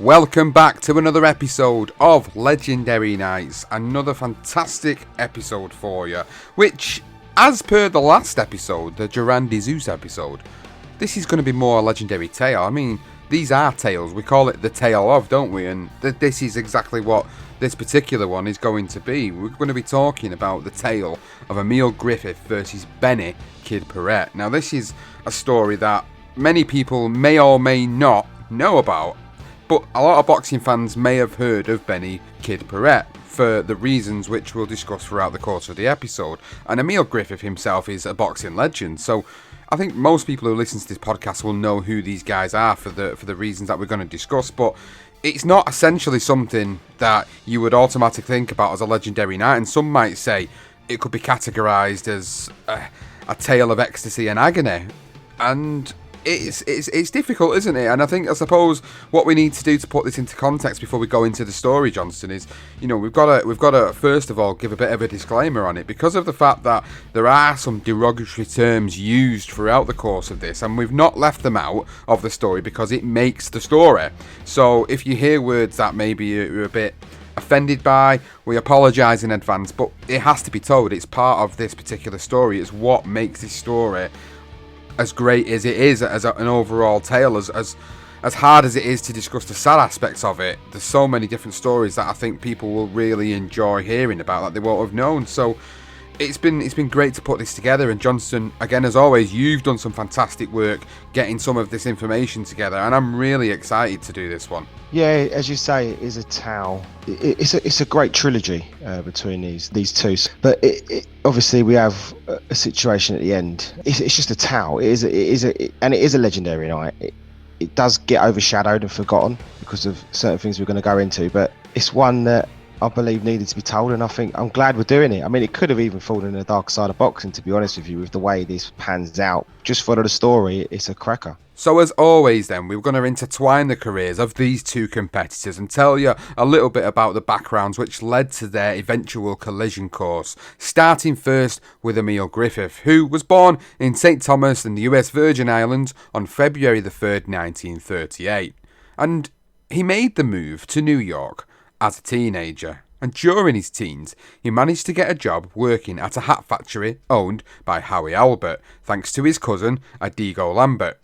Welcome back to another episode of Legendary Nights. Another fantastic episode for you, which, as per the last episode, the Durandi Zeus episode, this is going to be more a legendary tale. I mean, these are tales. We call it the tale of, don't we? And this is exactly what this particular one is going to be. We're going to be talking about the tale of Emile Griffith versus Benny Kid Paret. Now, this is a story that many people may or may not know about. But a lot of boxing fans may have heard of Benny Kid Paret for the reasons which we'll discuss throughout the course of the episode. And Emile Griffith himself is a boxing legend, so I think most people who listen to this podcast will know who these guys are for the reasons that we're going to discuss. But it's not essentially something that you would automatically think about as a legendary night, and some might say it could be categorised as a tale of ecstasy and agony. And it's difficult, isn't it? And I suppose what we need to do to put this into context before we go into the story, Johnston, is, we've got to first of all give a bit of a disclaimer on it, because of the fact that there are some derogatory terms used throughout the course of this, and we've not left them out of the story because it makes the story. So if you hear words that maybe you're a bit offended by, we apologise in advance, but it has to be told. It's part of this particular story. It's what makes this story as great as it is as an overall tale, as hard as it is to discuss the sad aspects of it. There's so many different stories that I think people will really enjoy hearing about that they won't have known. So it's been great to put this together. And Johnston, again, as always, you've done some fantastic work getting some of this information together, and I'm really excited to do this one. Yeah, as you say, it is a tale. It's a great trilogy between these two. But obviously we have a situation at the end. It's just a tale. It is a legendary night. It does get overshadowed and forgotten because of certain things we're going to go into. But it's one that I believe needed to be told, and I think I'm glad we're doing it. I mean, it could have even fallen in the dark side of boxing, to be honest with you, with the way this pans out. Just follow the story. It's a cracker. So as always then, we're going to intertwine the careers of these two competitors and tell you a little bit about the backgrounds which led to their eventual collision course. Starting first with Emile Griffith, who was born in St. Thomas in the US Virgin Islands on February the 3rd, 1938. And he made the move to New York as a teenager. And during his teens, he managed to get a job working at a hat factory owned by Howie Albert, thanks to his cousin, Adigo Lambert.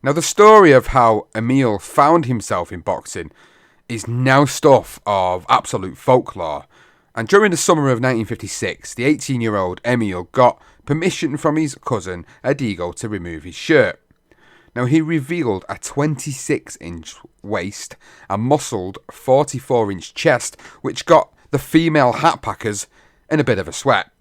Now, the story of how Emile found himself in boxing is now stuff of absolute folklore. And during the summer of 1956, the 18-year-old Emile got permission from his cousin Adigo to remove his shirt. Now, he revealed a 26-inch waist, a muscled 44-inch chest, which got the female hat packers in a bit of a sweat.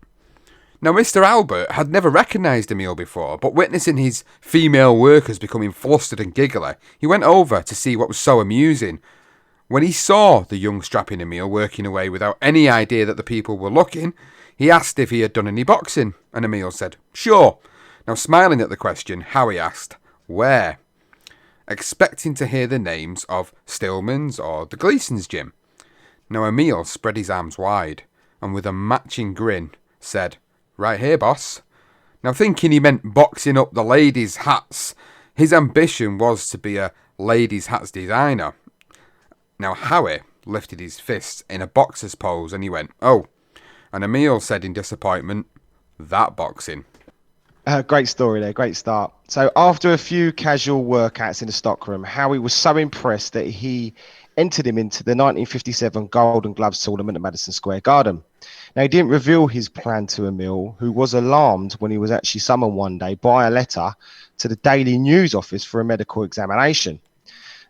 Now, Mr. Albert had never recognised Emile before, but witnessing his female workers becoming flustered and giggly, he went over to see what was so amusing. When he saw the young strapping Emile working away without any idea that the people were looking, he asked if he had done any boxing, and Emile said, "Sure." Now, smiling at the question, Howie asked, "Where?" expecting to hear the names of Stillman's or the Gleason's gym. Now, Emile spread his arms wide, and with a matching grin, said, "Right here, boss." Now, thinking he meant boxing up the ladies' hats, his ambition was to be a ladies' hats designer. Now, Howie lifted his fists in a boxer's pose and he went, "Oh," and Emile said in disappointment, "That boxing." Great story there, great start. So after a few casual workouts in the stockroom, Howie was so impressed that he entered him into the 1957 Golden Gloves tournament at Madison Square Garden. Now, he didn't reveal his plan to Emile, who was alarmed when he was actually summoned one day by a letter to the Daily News office for a medical examination.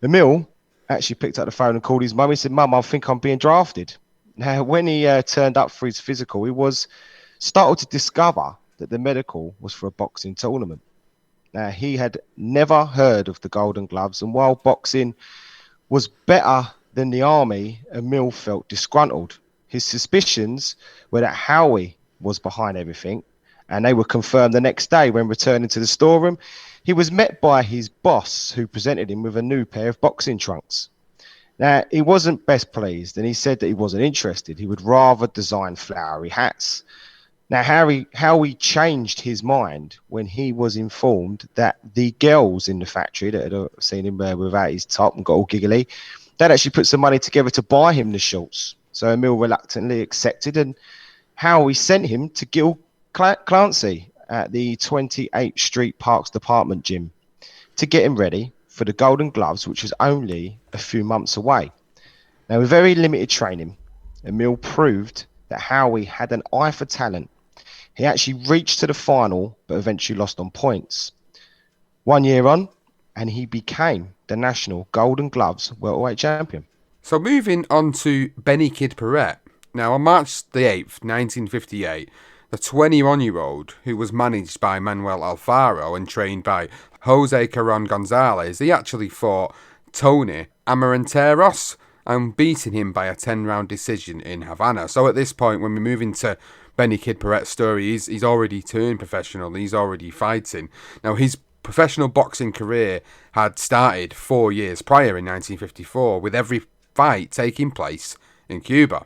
Emile actually picked up the phone and called his mum. He said, "Mum, I think I'm being drafted." Now, when he turned up for his physical, he was startled to discover that the medical was for a boxing tournament. Now, he had never heard of the Golden Gloves, and while boxing was better than the army, Emile felt disgruntled. His suspicions were that Howie was behind everything, and they were confirmed the next day when returning to the storeroom. He was met by his boss, who presented him with a new pair of boxing trunks. Now, he wasn't best pleased, and he said that he wasn't interested. He would rather design flowery hats. Now, Howie changed his mind when he was informed that the girls in the factory that had seen him without his top and got all giggly, Dad actually put some money together to buy him the shorts. So Emile reluctantly accepted, and Howie sent him to Gil Clancy at the 28th Street Parks Department gym to get him ready for the Golden Gloves, which was only a few months away. Now, with very limited training, Emile proved that Howie had an eye for talent. He actually reached to the final, but eventually lost on points. 1 year on, and he became the national Golden Gloves welterweight champion. So moving on to Benny Kid Paret. Now, on March the 8th, 1958, the 21-year-old, who was managed by Manuel Alfaro and trained by Jose Caron Gonzalez, he actually fought Tony Amaranteros and beating him by a 10-round decision in Havana. So at this point, when we move into Benny Kid Paret's story, he's already turned professional. He's already fighting. Now, his professional boxing career had started 4 years prior in 1954, with every fight taking place in Cuba.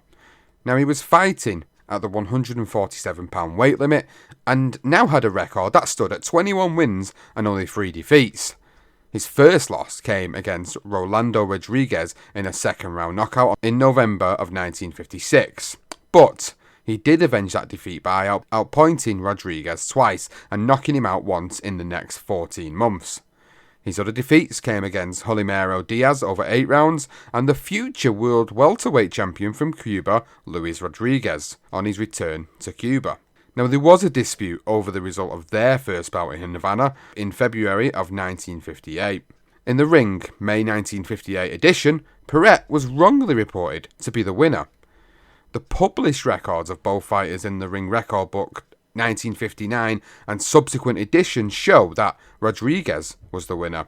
Now, he was fighting at the 147-pound weight limit and now had a record that stood at 21 wins and only 3 defeats. His first loss came against Rolando Rodriguez in a second-round knockout in November of 1956. But he did avenge that defeat by outpointing Rodriguez twice and knocking him out once in the next 14 months. His other defeats came against Jolimero Diaz over 8 rounds and the future world welterweight champion from Cuba, Luis Rodriguez, on his return to Cuba. Now, there was a dispute over the result of their first bout in Havana in February of 1958. In the Ring, May 1958 edition, Paret was wrongly reported to be the winner. The published records of both fighters in the Ring Record Book 1959 and subsequent editions show that Rodriguez was the winner.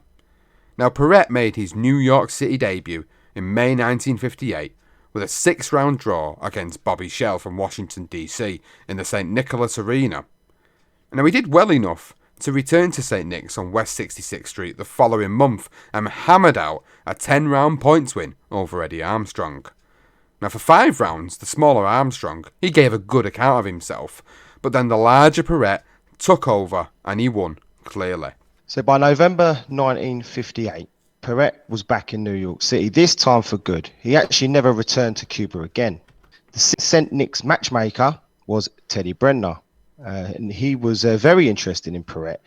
Now, Paret made his New York City debut in May 1958 with a 6-round draw against Bobby Schell from Washington, D.C. in the St. Nicholas Arena. Now, he did well enough to return to St. Nick's on West 66th Street the following month and hammered out a 10-round points win over Eddie Armstrong. Now, for 5 rounds, the smaller Armstrong, he gave a good account of himself, but then the larger Paret took over and he won clearly. So by November 1958, Paret was back in New York City, this time for good. He actually never returned to Cuba again. The St. Nick's matchmaker was Teddy Brenner, and he was very interested in Paret.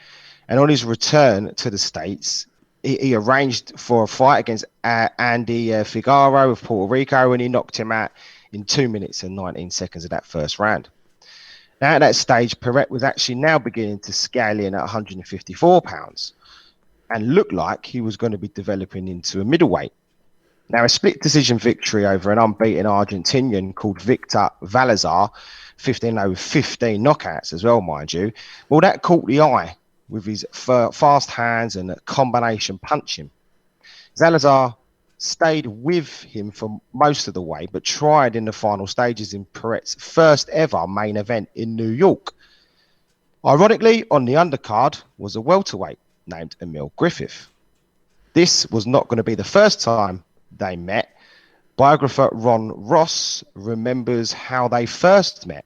And on his return to the States, he arranged for a fight against Andy Figaro of Puerto Rico, and he knocked him out in 2 minutes and 19 seconds of that first round. Now, at that stage, Paret was actually now beginning to scale in at 154 pounds and looked like he was going to be developing into a middleweight. Now, a split decision victory over an unbeaten Argentinian called Victor Valazar, 15 with 15 knockouts as well, mind you, well, that caught the eye with his fast hands and combination punching. Salazar stayed with him for most of the way, but tried in the final stages in Paret's first ever main event in New York. Ironically, on the undercard was a welterweight named Emile Griffith. This was not going to be the first time they met. Biographer Ron Ross remembers how they first met,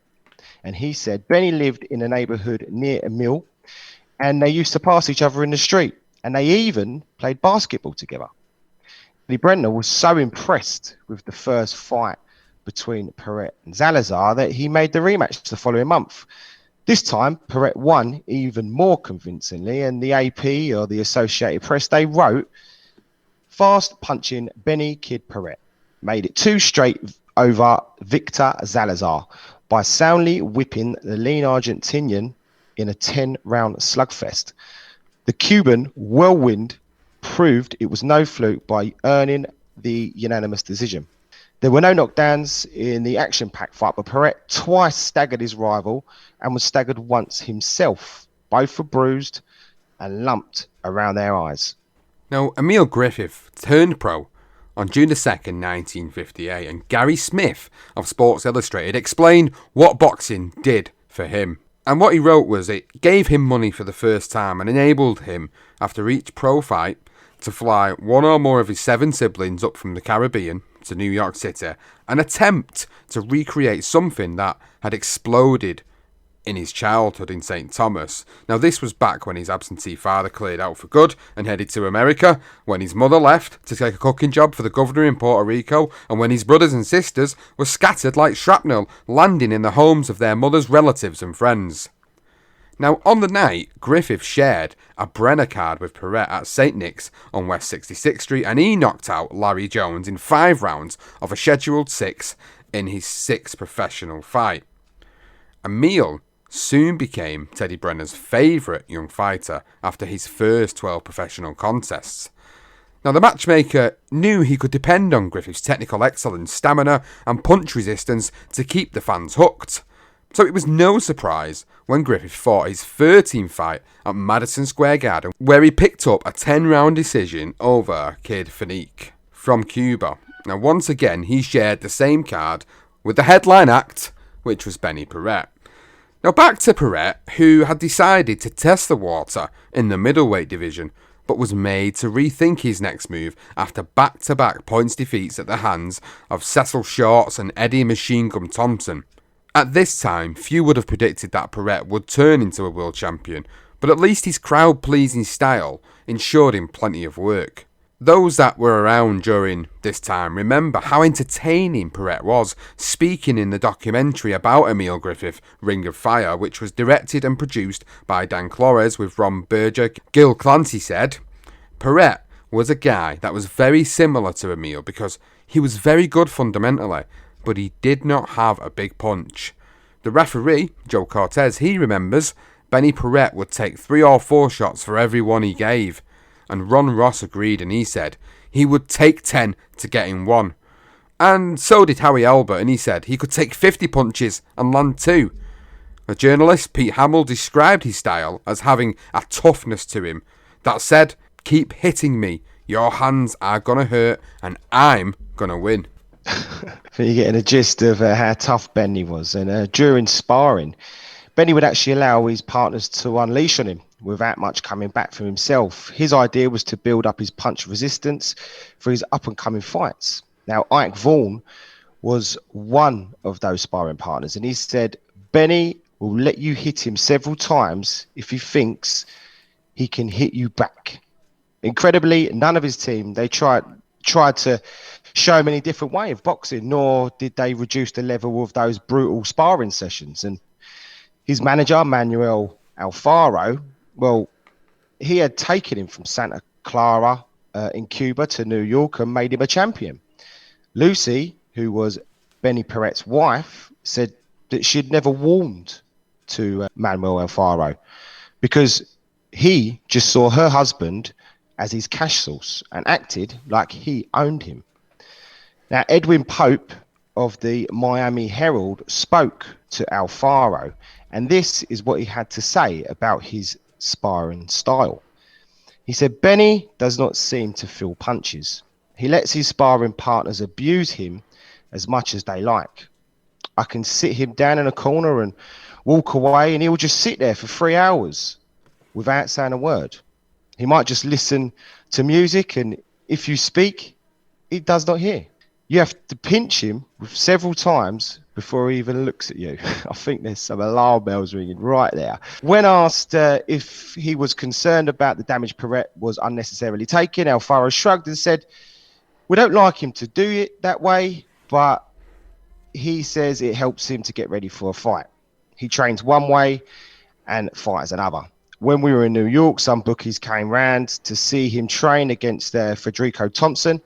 and he said Benny lived in a neighborhood near Emile, and they used to pass each other in the street, and they even played basketball together. Lee Brenner was so impressed with the first fight between Paret and Salazar that he made the rematch the following month. This time, Paret won even more convincingly, and the AP, or the Associated Press, they wrote, "Fast punching Benny Kid Paret made it 2 straight over Victor Salazar by soundly whipping the lean Argentinian in a 10-round slugfest. The Cuban whirlwind proved it was no fluke by earning the unanimous decision. There were no knockdowns in the action-packed fight, but Paret twice staggered his rival and was staggered once himself. Both were bruised and lumped around their eyes." Now, Emile Griffith turned pro on June 2nd, 1958, and Gary Smith of Sports Illustrated explained what boxing did for him. And what he wrote was it gave him money for the first time and enabled him, after each pro fight, to fly one or more of his 7 siblings up from the Caribbean to New York City and attempt to recreate something that had exploded in his childhood in St. Thomas. Now, this was back when his absentee father cleared out for good and headed to America, when his mother left to take a cooking job for the governor in Puerto Rico, and when his brothers and sisters were scattered like shrapnel, landing in the homes of their mother's relatives and friends. Now, on the night, Griffith shared a Brenner card with Paret at St. Nick's on West 66th Street, and he knocked out Larry Jones in 5 rounds of a scheduled 6 in his 6th professional fight. Emile soon became Teddy Brenner's favourite young fighter after his first 12 professional contests. Now, the matchmaker knew he could depend on Griffith's technical excellence, stamina and punch resistance to keep the fans hooked. So it was no surprise when Griffith fought his 13th fight at Madison Square Garden, where he picked up a 10-round decision over Kid Fanique from Cuba. Now, once again, he shared the same card with the headline act, which was Benny Paret. Now, back to Paret, who had decided to test the water in the middleweight division, but was made to rethink his next move after back-to-back points defeats at the hands of Cecil Shorts and Eddie Machine Gun Thompson. At this time, few would have predicted that Paret would turn into a world champion, but at least his crowd-pleasing style ensured him plenty of work. Those that were around during this time remember how entertaining Paret was, speaking in the documentary about Emile Griffith, Ring of Fire, which was directed and produced by Dan Clores with Ron Berger. Gil Clancy said, Paret was a guy that was very similar to Emile because he was very good fundamentally, but he did not have a big punch. The referee, Joe Cortez, he remembers Benny Paret would take 3 or 4 shots for every one he gave. And Ron Ross agreed, and he said he would take 10 to get in 1. And so did Howie Albert, and he said he could take 50 punches and land 2. The journalist Pete Hamill described his style as having a toughness to him that said, keep hitting me, your hands are gonna hurt, and I'm gonna win. I think you're getting a gist of how tough Benny was. And during sparring, Benny would actually allow his partners to unleash on him without much coming back from himself. His idea was to build up his punch resistance for his up-and-coming fights. Now, Ike Vaughan was one of those sparring partners, and he said, Benny will let you hit him several times if he thinks he can hit you back. Incredibly, none of his team, they tried to show him any different way of boxing, nor did they reduce the level of those brutal sparring sessions. And his manager, Manuel Alfaro, well, he had taken him from Santa Clara in Cuba to New York and made him a champion. Lucy, who was Benny Paret's wife, said that she'd never warmed to Manuel Alfaro because he just saw her husband as his cash source and acted like he owned him. Now, Edwin Pope of the Miami Herald spoke to Alfaro, and this is what he had to say about his sparring style. He said, Benny does not seem to feel punches. He lets his sparring partners abuse him as much as they like. I can sit him down in a corner and walk away, and he will just sit there for 3 hours without saying a word. He might just listen to music, and if you speak, he does not hear. You have to pinch him several times before he even looks at you. I think there's some alarm bells ringing right there. When asked if he was concerned about the damage Paret was unnecessarily taking, Alfaro shrugged and said, we don't like him to do it that way, but he says it helps him to get ready for a fight. He trains one way and fights another. When we were in New York, some bookies came round to see him train against Federico Thompson.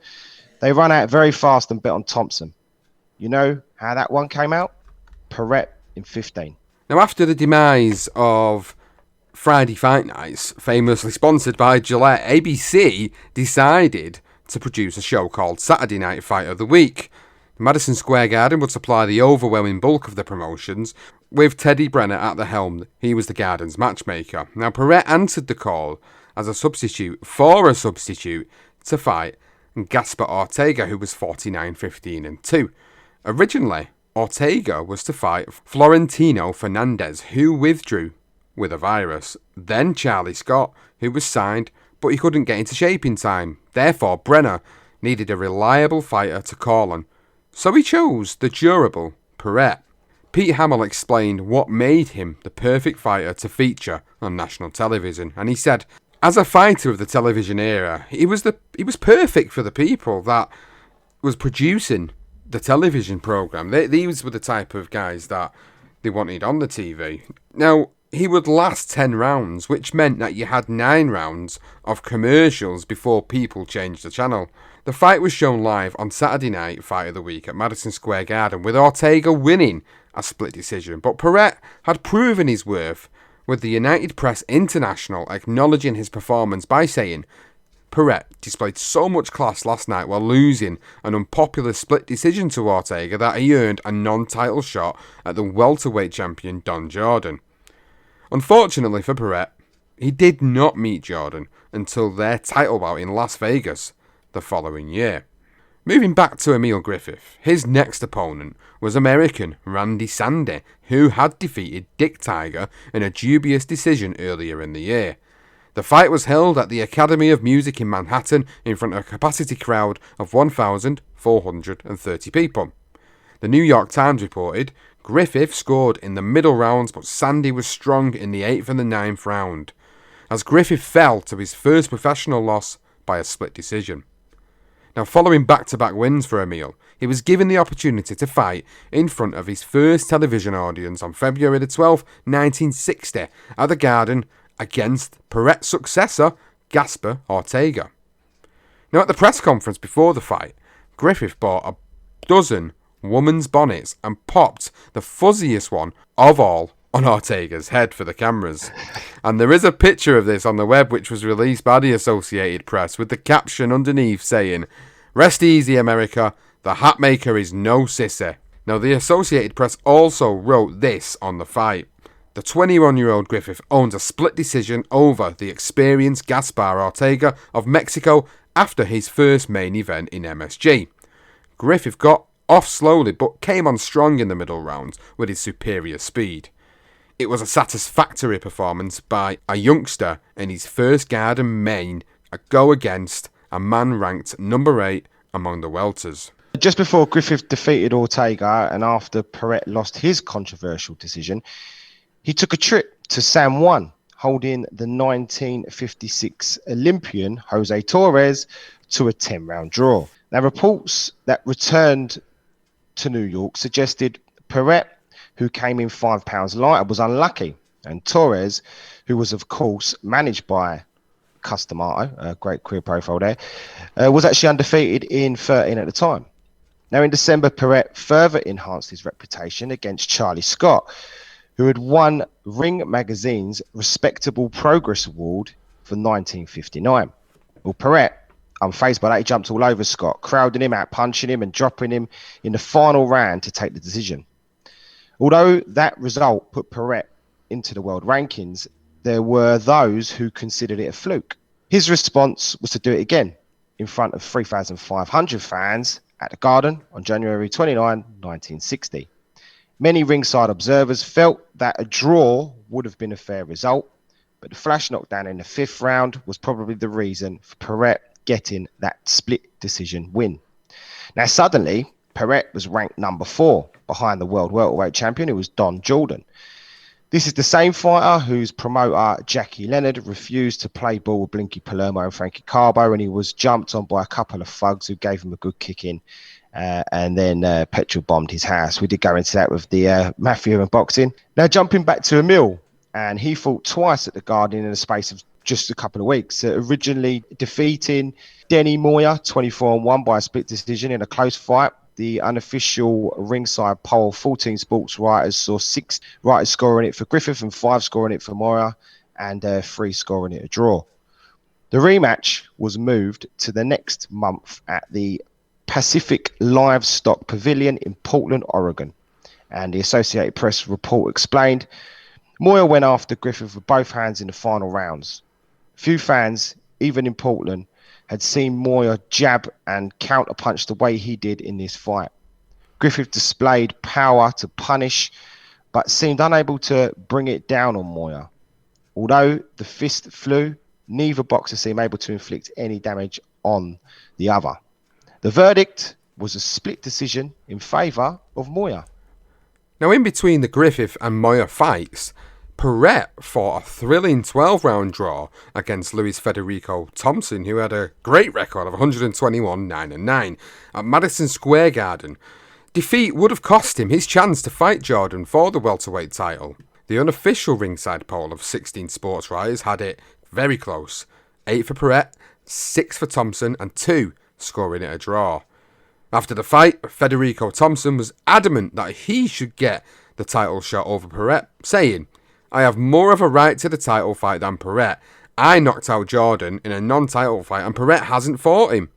They run out very fast and bet on Thompson. You know how that one came out? Paret in 15. Now, after the demise of Friday Fight Nights, famously sponsored by Gillette, ABC decided to produce a show called Saturday Night Fight of the Week. Madison Square Garden would supply the overwhelming bulk of the promotions, with Teddy Brenner at the helm. He was the Garden's matchmaker. Now, Paret answered the call as a substitute for a substitute to fight Gaspar Ortega, who was 49-15-2. Originally, Ortega was to fight Florentino Fernandez, who withdrew with a virus. Then Charlie Scott, who was signed, but he couldn't get into shape in time. Therefore, Brenner needed a reliable fighter to call on. So he chose the durable Paret. Pete Hamill explained what made him the perfect fighter to feature on national television, and he said, as a fighter of the television era, he was perfect for the people that was producing the television program. These were the type of guys that they wanted on the TV. Now, he would last 10 rounds, which meant that you had 9 rounds of commercials before people changed the channel. The fight was shown live on Saturday Night Fight of the Week at Madison Square Garden, with Ortega winning a split decision. But Paret had proven his worth, with the United Press International acknowledging his performance by saying, Paret displayed so much class last night while losing an unpopular split decision to Ortega that he earned a non-title shot at the welterweight champion Don Jordan. Unfortunately for Paret, he did not meet Jordan until their title bout in Las Vegas the following year. Moving back to Emile Griffith, his next opponent was American Randy Sandy, who had defeated Dick Tiger in a dubious decision earlier in the year. The fight was held at the Academy of Music in Manhattan in front of a capacity crowd of 1,430 people. The New York Times reported, Griffith scored in the middle rounds, but Sandy was strong in the 8th and the 9th round, as Griffith fell to his first professional loss by a split decision. Now, following back-to-back wins for Emile, he was given the opportunity to fight in front of his first television audience on February the 12th, 1960, at the Garden against Paret's successor, Gaspar Ortega. Now, at the press conference before the fight, Griffith bought a dozen women's bonnets and popped the fuzziest one of all on Ortega's head for the cameras. And there is a picture of this on the web which was released by the Associated Press with the caption underneath saying, "Rest easy, America, the hat maker is no sissy." Now, the Associated Press also wrote this on the fight. The 21-year-old Griffith owns a split decision over the experienced Gaspar Ortega of Mexico after his first main event in MSG. Griffith got off slowly but came on strong in the middle rounds with his superior speed. It was a satisfactory performance by a youngster in his first Garden main, a go against a man ranked number 8 among the welters. Just before Griffith defeated Ortega and after Paret lost his controversial decision, he took a trip to San Juan, holding the 1956 Olympian Jose Torres to a 10-round draw. Now, reports that returned to New York suggested Paret, who came in 5 pounds lighter, was unlucky, and Torres, who was of course managed by Customato, a great career profile there, was actually undefeated in 13 at the time. Now, in December, Paret further enhanced his reputation against Charlie Scott, who had won Ring Magazine's Respectable Progress Award for 1959. Well, Paret, unfazed by that, he jumped all over Scott, crowding him out, punching him and dropping him in the final round to take the decision. Although that result put Paret into the world rankings, there were those who considered it a fluke. His response was to do it again in front of 3,500 fans at the Garden on January 29, 1960. Many ringside observers felt that a draw would have been a fair result, but the flash knockdown in the 5th round was probably the reason for Paret getting that split decision win. Now, suddenly, Paret was ranked number 4 behind the world welterweight champion, who was Don Jordan. This is the same fighter whose promoter, Jackie Leonard, refused to play ball with Blinky Palermo and Frankie Carbo, and he was jumped on by a couple of thugs who gave him a good kick in, and then petrol bombed his house. We did go into that with the mafia and boxing. Now, jumping back to Emile, and he fought twice at the Garden in the space of just a couple of weeks, originally defeating Denny Moyer 24-1 by a split decision in a close fight. The unofficial ringside poll, 14 sports writers saw 6 writers scoring it for Griffith and 5 scoring it for Moyer, and 3 scoring it a draw. The rematch was moved to the next month at the Pacific Livestock Pavilion in Portland, Oregon. And the Associated Press report explained, Moyer went after Griffith with both hands in the final rounds. Few fans, even in Portland, had seen Moyer jab and counterpunch the way he did in this fight. Griffith displayed power to punish, but seemed unable to bring it down on Moyer. Although the fist flew, neither boxer seemed able to inflict any damage on the other. The verdict was a split decision in favour of Moyer. Now, in between the Griffith and Moyer fights, Paret fought a thrilling 12-round draw against Luis Federico Thompson, who had a great record of 121, 9-9 at Madison Square Garden. Defeat would have cost him his chance to fight Jordan for the welterweight title. The unofficial ringside poll of 16 sports writers had it very close. 8 for Paret, 6 for Thompson, and 2 scoring it a draw. After the fight, Federico Thompson was adamant that he should get the title shot over Paret, saying, "I have more of a right to the title fight than Paret. I knocked out Jordan in a non-title fight and Paret hasn't fought him.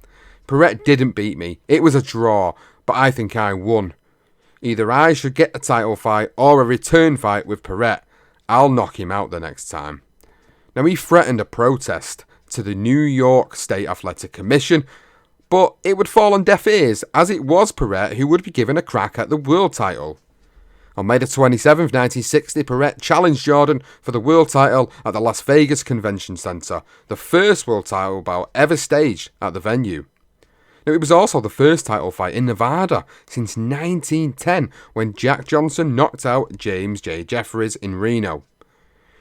Paret didn't beat me. It was a draw, but I think I won. Either I should get a title fight or a return fight with Paret. I'll knock him out the next time." Now, he threatened a protest to the New York State Athletic Commission, but it would fall on deaf ears, as it was Paret who would be given a crack at the world title. On May the 27th, 1960, Paret challenged Jordan for the world title at the Las Vegas Convention Center, the first world title bout ever staged at the venue. Now, it was also the first title fight in Nevada since 1910, when Jack Johnston knocked out James J. Jeffries in Reno.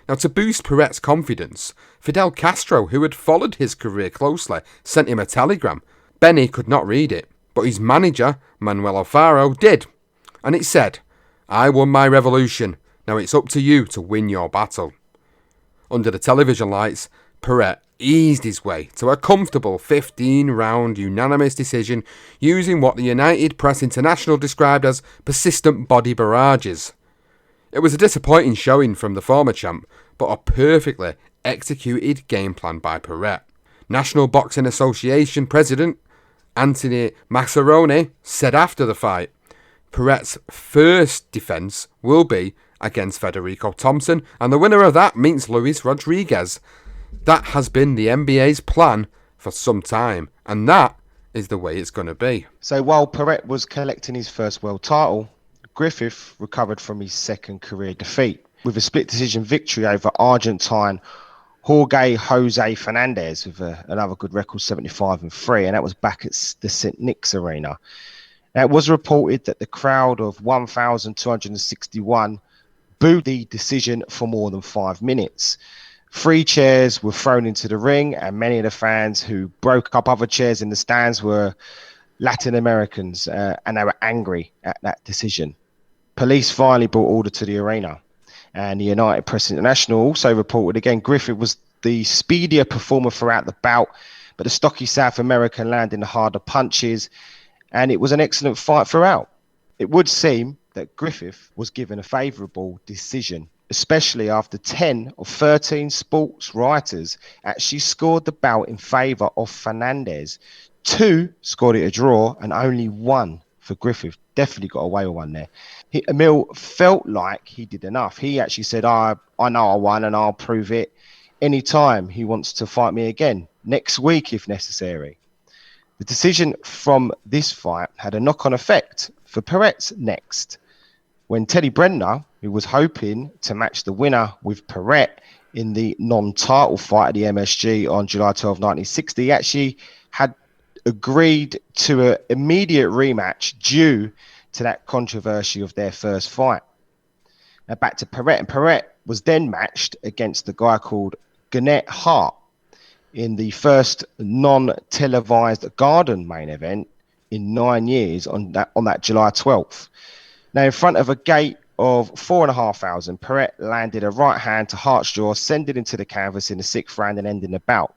Now, to boost Paret's confidence, Fidel Castro, who had followed his career closely, sent him a telegram. Benny could not read it, but his manager, Manuel Alfaro, did. And it said, "I won my revolution. Now it's up to you to win your battle." Under the television lights, Paret eased his way to a comfortable 15-round unanimous decision using what the United Press International described as persistent body barrages. It was a disappointing showing from the former champ, but a perfectly executed game plan by Paret. National Boxing Association President Anthony Massaroni said after the fight, "Paret's first defence will be against Federico Thompson, and the winner of that meets Luis Rodriguez. That has been the NBA's plan for some time, and that is the way it's going to be." So while Paret was collecting his first world title, Griffith recovered from his second career defeat with a split decision victory over Argentine Jorge Jose Fernandez with another good record, 75-3, and that was back at the St. Nick's Arena. Now, it was reported that the crowd of 1,261 booed the decision for more than 5 minutes. 3 chairs were thrown into the ring, and many of the fans who broke up other chairs in the stands were Latin Americans, and they were angry at that decision. Police finally brought order to the arena. And the United Press International also reported again Griffith was the speedier performer throughout the bout, but the stocky South American landing the harder punches, and it was an excellent fight throughout. It would seem that Griffith was given a favourable decision, especially after 10 of 13 sports writers actually scored the bout in favour of Fernandez. 2 scored it a draw, and only 1 for Griffith. Definitely got away with one there. Emile felt like he did enough. He actually said, I know I won and I'll prove it anytime he wants to fight me again, next week if necessary. The decision from this fight had a knock-on effect for Paret's next, when Teddy Brenner, who was hoping to match the winner with Paret in the non-title fight at the MSG on July 12, 1960, actually had agreed to an immediate rematch due to that controversy of their first fight. Now back to Paret, and Paret was then matched against a guy called Gannett Hart in the first non-televised Garden main event in 9 years on that July 12th. Now, in front of a gate of 4,500, Paret landed a right hand to Hart's jaw, sending him to the canvas in the 6th round and ending the bout.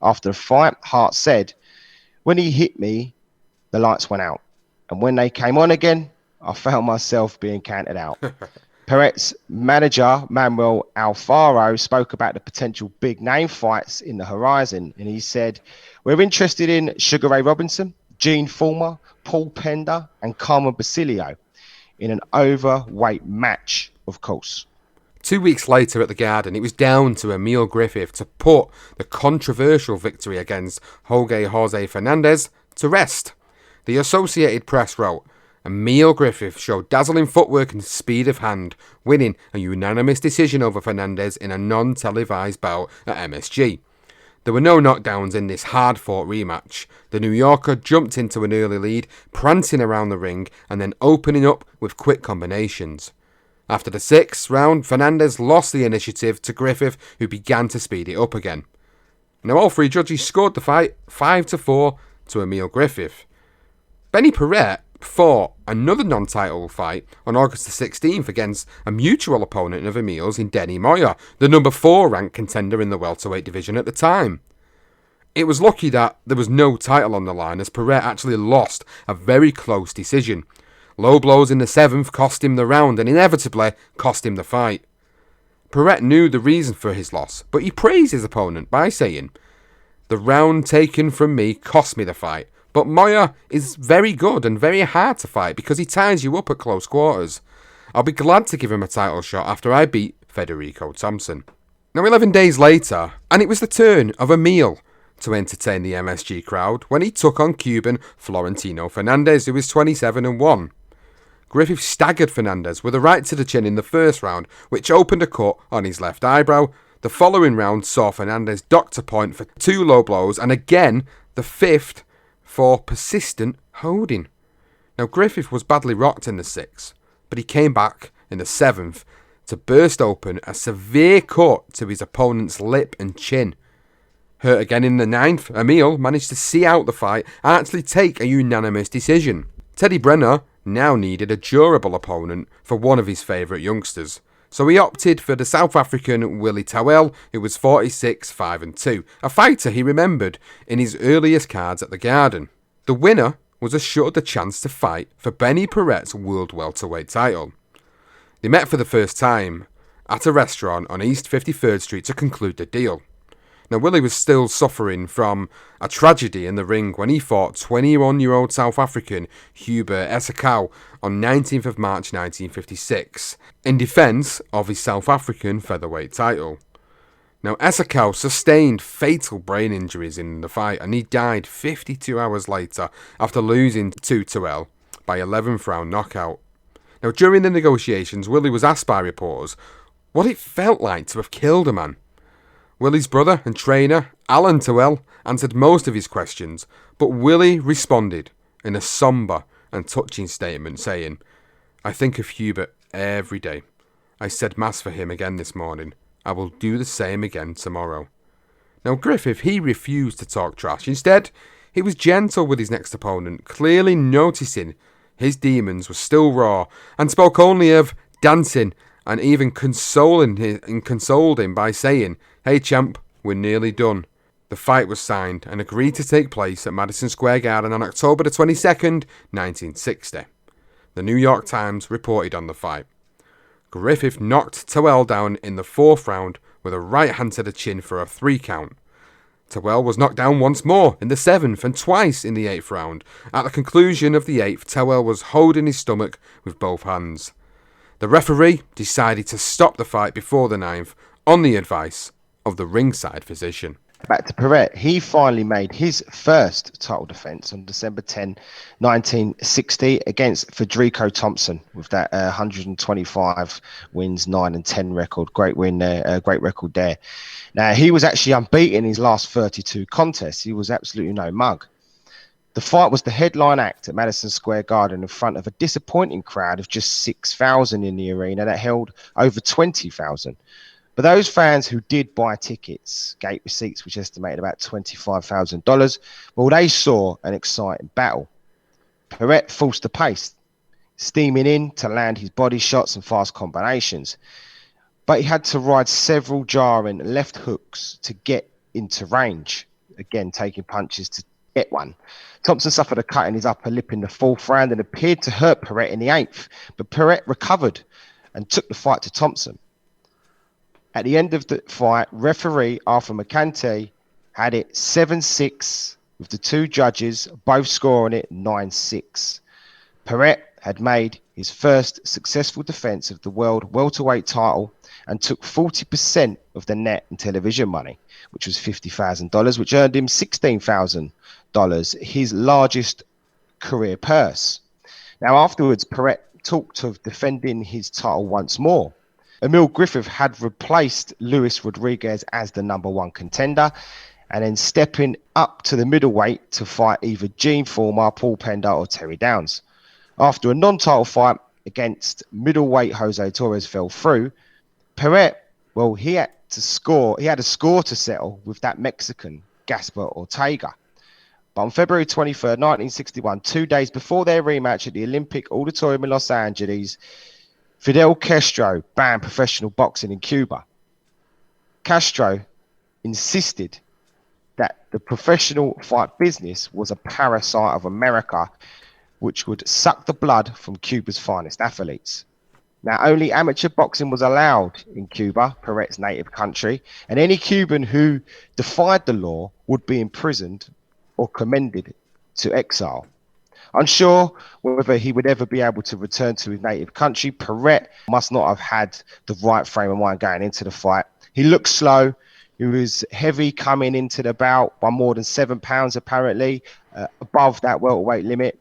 After the fight, Hart said, "When he hit me, the lights went out. And when they came on again, I found myself being counted out." Paret's manager, Manuel Alfaro, spoke about the potential big name fights in the horizon. And he said, "We're interested in Sugar Ray Robinson, Gene Fullmer, Paul Pender, and Carmen Basilio in an overweight match, of course." 2 weeks later at the Garden, it was down to Emile Griffith to put the controversial victory against Jose Fernandez to rest. The Associated Press wrote, "Emile Griffith showed dazzling footwork and speed of hand, winning a unanimous decision over Fernandez in a non-televised bout at MSG. There were no knockdowns in this hard-fought rematch. The New Yorker jumped into an early lead, prancing around the ring and then opening up with quick combinations. After the 6th round, Fernandez lost the initiative to Griffith, who began to speed it up again. Now all three judges scored the fight 5-4 to Emile Griffith. Benny Paret fought another non-title fight on August the 16th against a mutual opponent of Emile's in Denny Moyer, the number 4 ranked contender in the welterweight division at the time. It was lucky that there was no title on the line, as Paret actually lost a very close decision. Low blows in the 7th cost him the round and inevitably cost him the fight. Paret knew the reason for his loss, but he praised his opponent by saying, "The round taken from me cost me the fight, but Moyer is very good and very hard to fight because he ties you up at close quarters. I'll be glad to give him a title shot after I beat Federico Thompson." Now 11 days later, and it was the turn of Emile to entertain the MSG crowd when he took on Cuban Florentino Fernandez, who was 27-1. Griffith staggered Fernandez with a right to the chin in the first round, which opened a cut on his left eyebrow. The following round saw Fernandez docked a point for 2 low blows, and again the 5th for persistent holding. Now Griffith was badly rocked in the 6th, but he came back in the 7th to burst open a severe cut to his opponent's lip and chin. Hurt again in the 9th, Emile managed to see out the fight and actually take a unanimous decision. Teddy Brenner now needed a durable opponent for one of his favourite youngsters, so he opted for the South African Willie Tawel, who was 46-5-2, a fighter he remembered in his earliest cards at the Garden. The winner was assured the chance to fight for Benny Paret's world welterweight title. They met for the first time at a restaurant on East 53rd Street to conclude the deal. Now, Willie was still suffering from a tragedy in the ring when he fought 21-year-old South African Hubert Esakau on 19th of March 1956 in defence of his South African featherweight title. Now, Esakau sustained fatal brain injuries in the fight and he died 52 hours later after losing to Tawel by 11th round knockout. Now, during the negotiations, Willie was asked by reporters what it felt like to have killed a man. Willie's brother and trainer, Alan Tawel, answered most of his questions, but Willie responded in a sombre and touching statement saying, "I think of Hubert every day. I said mass for him again this morning. I will do the same again tomorrow." Now Griffith, he refused to talk trash. Instead, he was gentle with his next opponent, clearly noticing his demons were still raw, and spoke only of dancing and even consoled him by saying, "Hey champ, we're nearly done." The fight was signed and agreed to take place at Madison Square Garden on October the 22nd, 1960. The New York Times reported on the fight. Griffith knocked Tawel down in the 4th round with a right hand to the chin for a 3 count. Tawel was knocked down once more in the 7th and twice in the 8th round. At the conclusion of the 8th, Tawel was holding his stomach with both hands. The referee decided to stop the fight before the 9th on the advice of the ringside physician. Back to Paret. He finally made his first title defence on December 10, 1960 against Federico Thompson with that 125 wins, 9-10 record. Great win there, great record there. Now, he was actually unbeaten in his last 32 contests. He was absolutely no mug. The fight was the headline act at Madison Square Garden in front of a disappointing crowd of just 6,000 in the arena that held over 20,000. But those fans who did buy tickets, gate receipts, which estimated about $25,000, well, they saw an exciting battle. Paret forced the pace, steaming in to land his body shots and fast combinations. But he had to ride several jarring left hooks to get into range, again taking punches to get one. Thompson suffered a cut in his upper lip in the 4th round and appeared to hurt Paret in the 8th, but Paret recovered and took the fight to Thompson. At the end of the fight, referee Arthur McCanty had it 7-6, with the 2 judges both scoring it 9-6. Paret had made his first successful defence of the world welterweight title and took 40% of the net and television money, which was $50,000, which earned him $16,000, his largest career purse. Now, afterwards, Paret talked of defending his title once more. Emile Griffith had replaced Luis Rodriguez as the number 1 contender, and then stepping up to the middleweight to fight either Gene Former, Paul Pender, or Terry Downs. After a non-title fight against middleweight Jose Torres fell through, Paret, well, he had a score to settle with that Mexican, Gaspar Ortega. But on February 23rd, 1961, 2 days before their rematch at the Olympic Auditorium in Los Angeles, Fidel Castro banned professional boxing in Cuba. Castro insisted that the professional fight business was a parasite of America, which would suck the blood from Cuba's finest athletes. Now, only amateur boxing was allowed in Cuba, Paret's native country, and any Cuban who defied the law would be imprisoned or commended to exile. Unsure whether he would ever be able to return to his native country, Paret must not have had the right frame of mind going into the fight. He looked slow. He was heavy coming into the bout by more than 7 pounds, apparently, above that welterweight limit.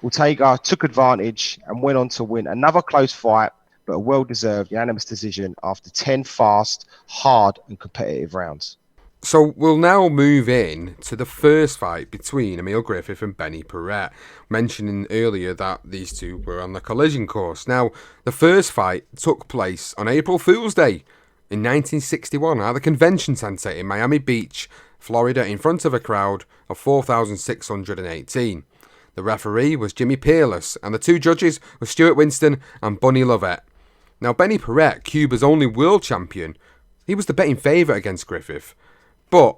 Ortega took advantage and went on to win another close fight, but a well-deserved unanimous decision after 10 fast, hard and competitive rounds. So we'll now move in to the first fight between Emile Griffith and Benny Paret, mentioning earlier that these two were on the collision course. Now, the first fight took place on April Fool's Day in 1961 at the Convention Center in Miami Beach, Florida, in front of a crowd of 4,618. The referee was Jimmy Peerless, and the two judges were Stuart Winston and Bunny Lovett. Now, Benny Paret, Cuba's only world champion, he was the betting favourite against Griffith, but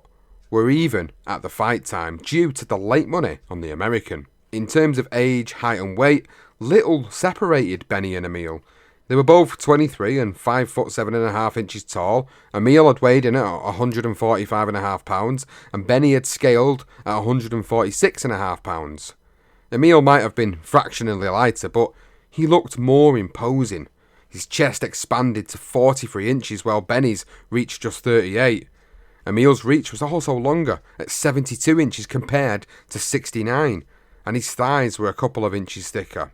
were even at the fight time due to the late money on the American. In terms of age, height and weight, little separated Benny and Emile. They were both 23 and 5 foot 7.5 inches tall. Emile had weighed in at 145.5 pounds, and Benny had scaled at 146.5 pounds. Emile might have been fractionally lighter, but he looked more imposing. His chest expanded to 43 inches, while Benny's reached just 38. Emile's reach was also longer, at 72 inches compared to 69, and his thighs were a couple of inches thicker.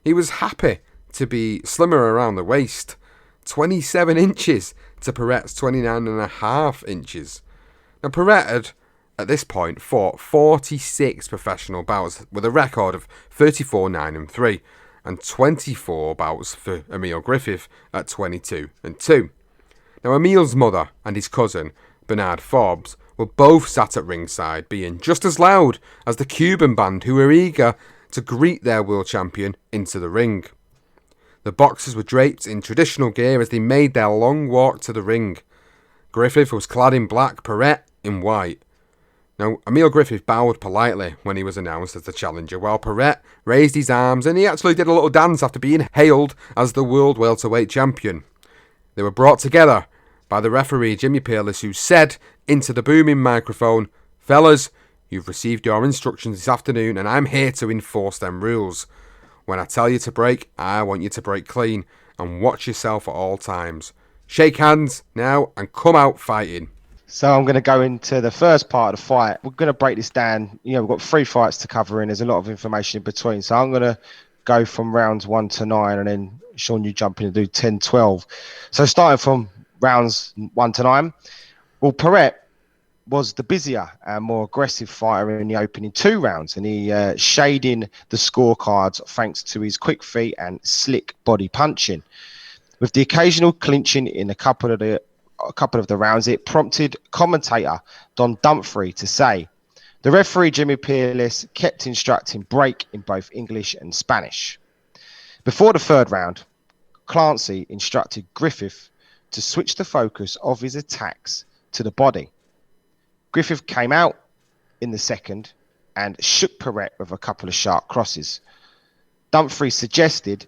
He was happy to be slimmer around the waist, 27 inches to Paret's 29.5 inches. Now, Paret had, at this point, fought 46 professional bouts with a record of 34-9-3, and 24 bouts for Emile Griffith at 22-2. Now, Emile's mother and his cousin, Bernard Forbes, were both sat at ringside, being just as loud as the Cuban band, who were eager to greet their world champion into the ring. The boxers were draped in traditional gear as they made their long walk to the ring. Griffith was clad in black, Paret in white. Now, Emile Griffith bowed politely when he was announced as the challenger, while Paret raised his arms and he actually did a little dance after being hailed as the world welterweight champion. They were brought together by the referee Jimmy Peerless, who said into the booming microphone, "Fellas, you've received your instructions this afternoon and I'm here to enforce them rules. When I tell you to break, I want you to break clean and watch yourself at all times. Shake hands now and come out fighting." So I'm going to go into the first part of the fight. We're going to break this down. You know, we've got 3 fights to cover in. There's a lot of information in between. So I'm going to go from rounds 1 to 9 and then Sean, you jump in and do 10, 12. So starting from rounds 1 to 9. Well, Paret was the busier and more aggressive fighter in the opening 2 rounds, and he shading the scorecards thanks to his quick feet and slick body punching. With the occasional clinching in a couple of the rounds, it prompted commentator Don Dumfrey to say, "The referee Jimmy Peerless kept instructing break in both English and Spanish." Before the 3rd round, Clancy instructed Griffith to switch the focus of his attacks to the body. Griffith came out in the 2nd and shook Paret with a couple of sharp crosses. Dumfries suggested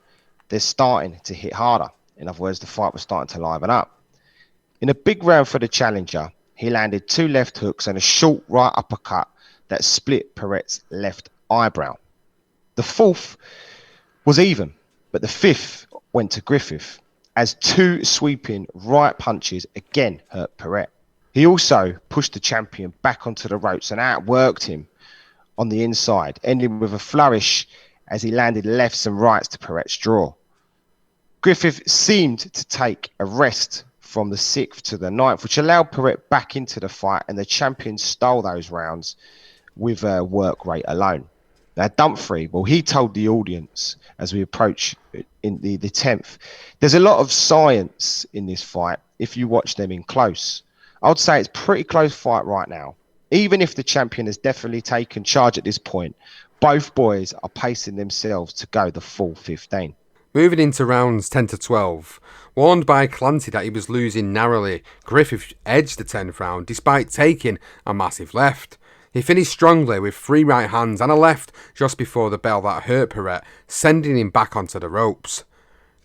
they're starting to hit harder. In other words, the fight was starting to liven up. In a big round for the challenger, he landed 2 left hooks and a short right uppercut that split Paret's left eyebrow. The 4th was even, but the 5th went to Griffith, as 2 sweeping right punches again hurt Paret. He also pushed the champion back onto the ropes and outworked him on the inside, ending with a flourish as he landed lefts and rights to Paret's jaw. Griffith seemed to take a rest from the 6th to the 9th, which allowed Paret back into the fight, and the champion stole those rounds with work rate alone. Now, Dumfries, well, he told the audience as we approach in the 10th, there's a lot of science in this fight if you watch them in close. I would say it's a pretty close fight right now. Even if the champion has definitely taken charge at this point, both boys are pacing themselves to go the full 15. Moving into rounds 10 to 12, warned by Clancy that he was losing narrowly, Griffith edged the 10th round despite taking a massive left. He finished strongly with 3 right hands and a left just before the bell that hurt Paret, sending him back onto the ropes.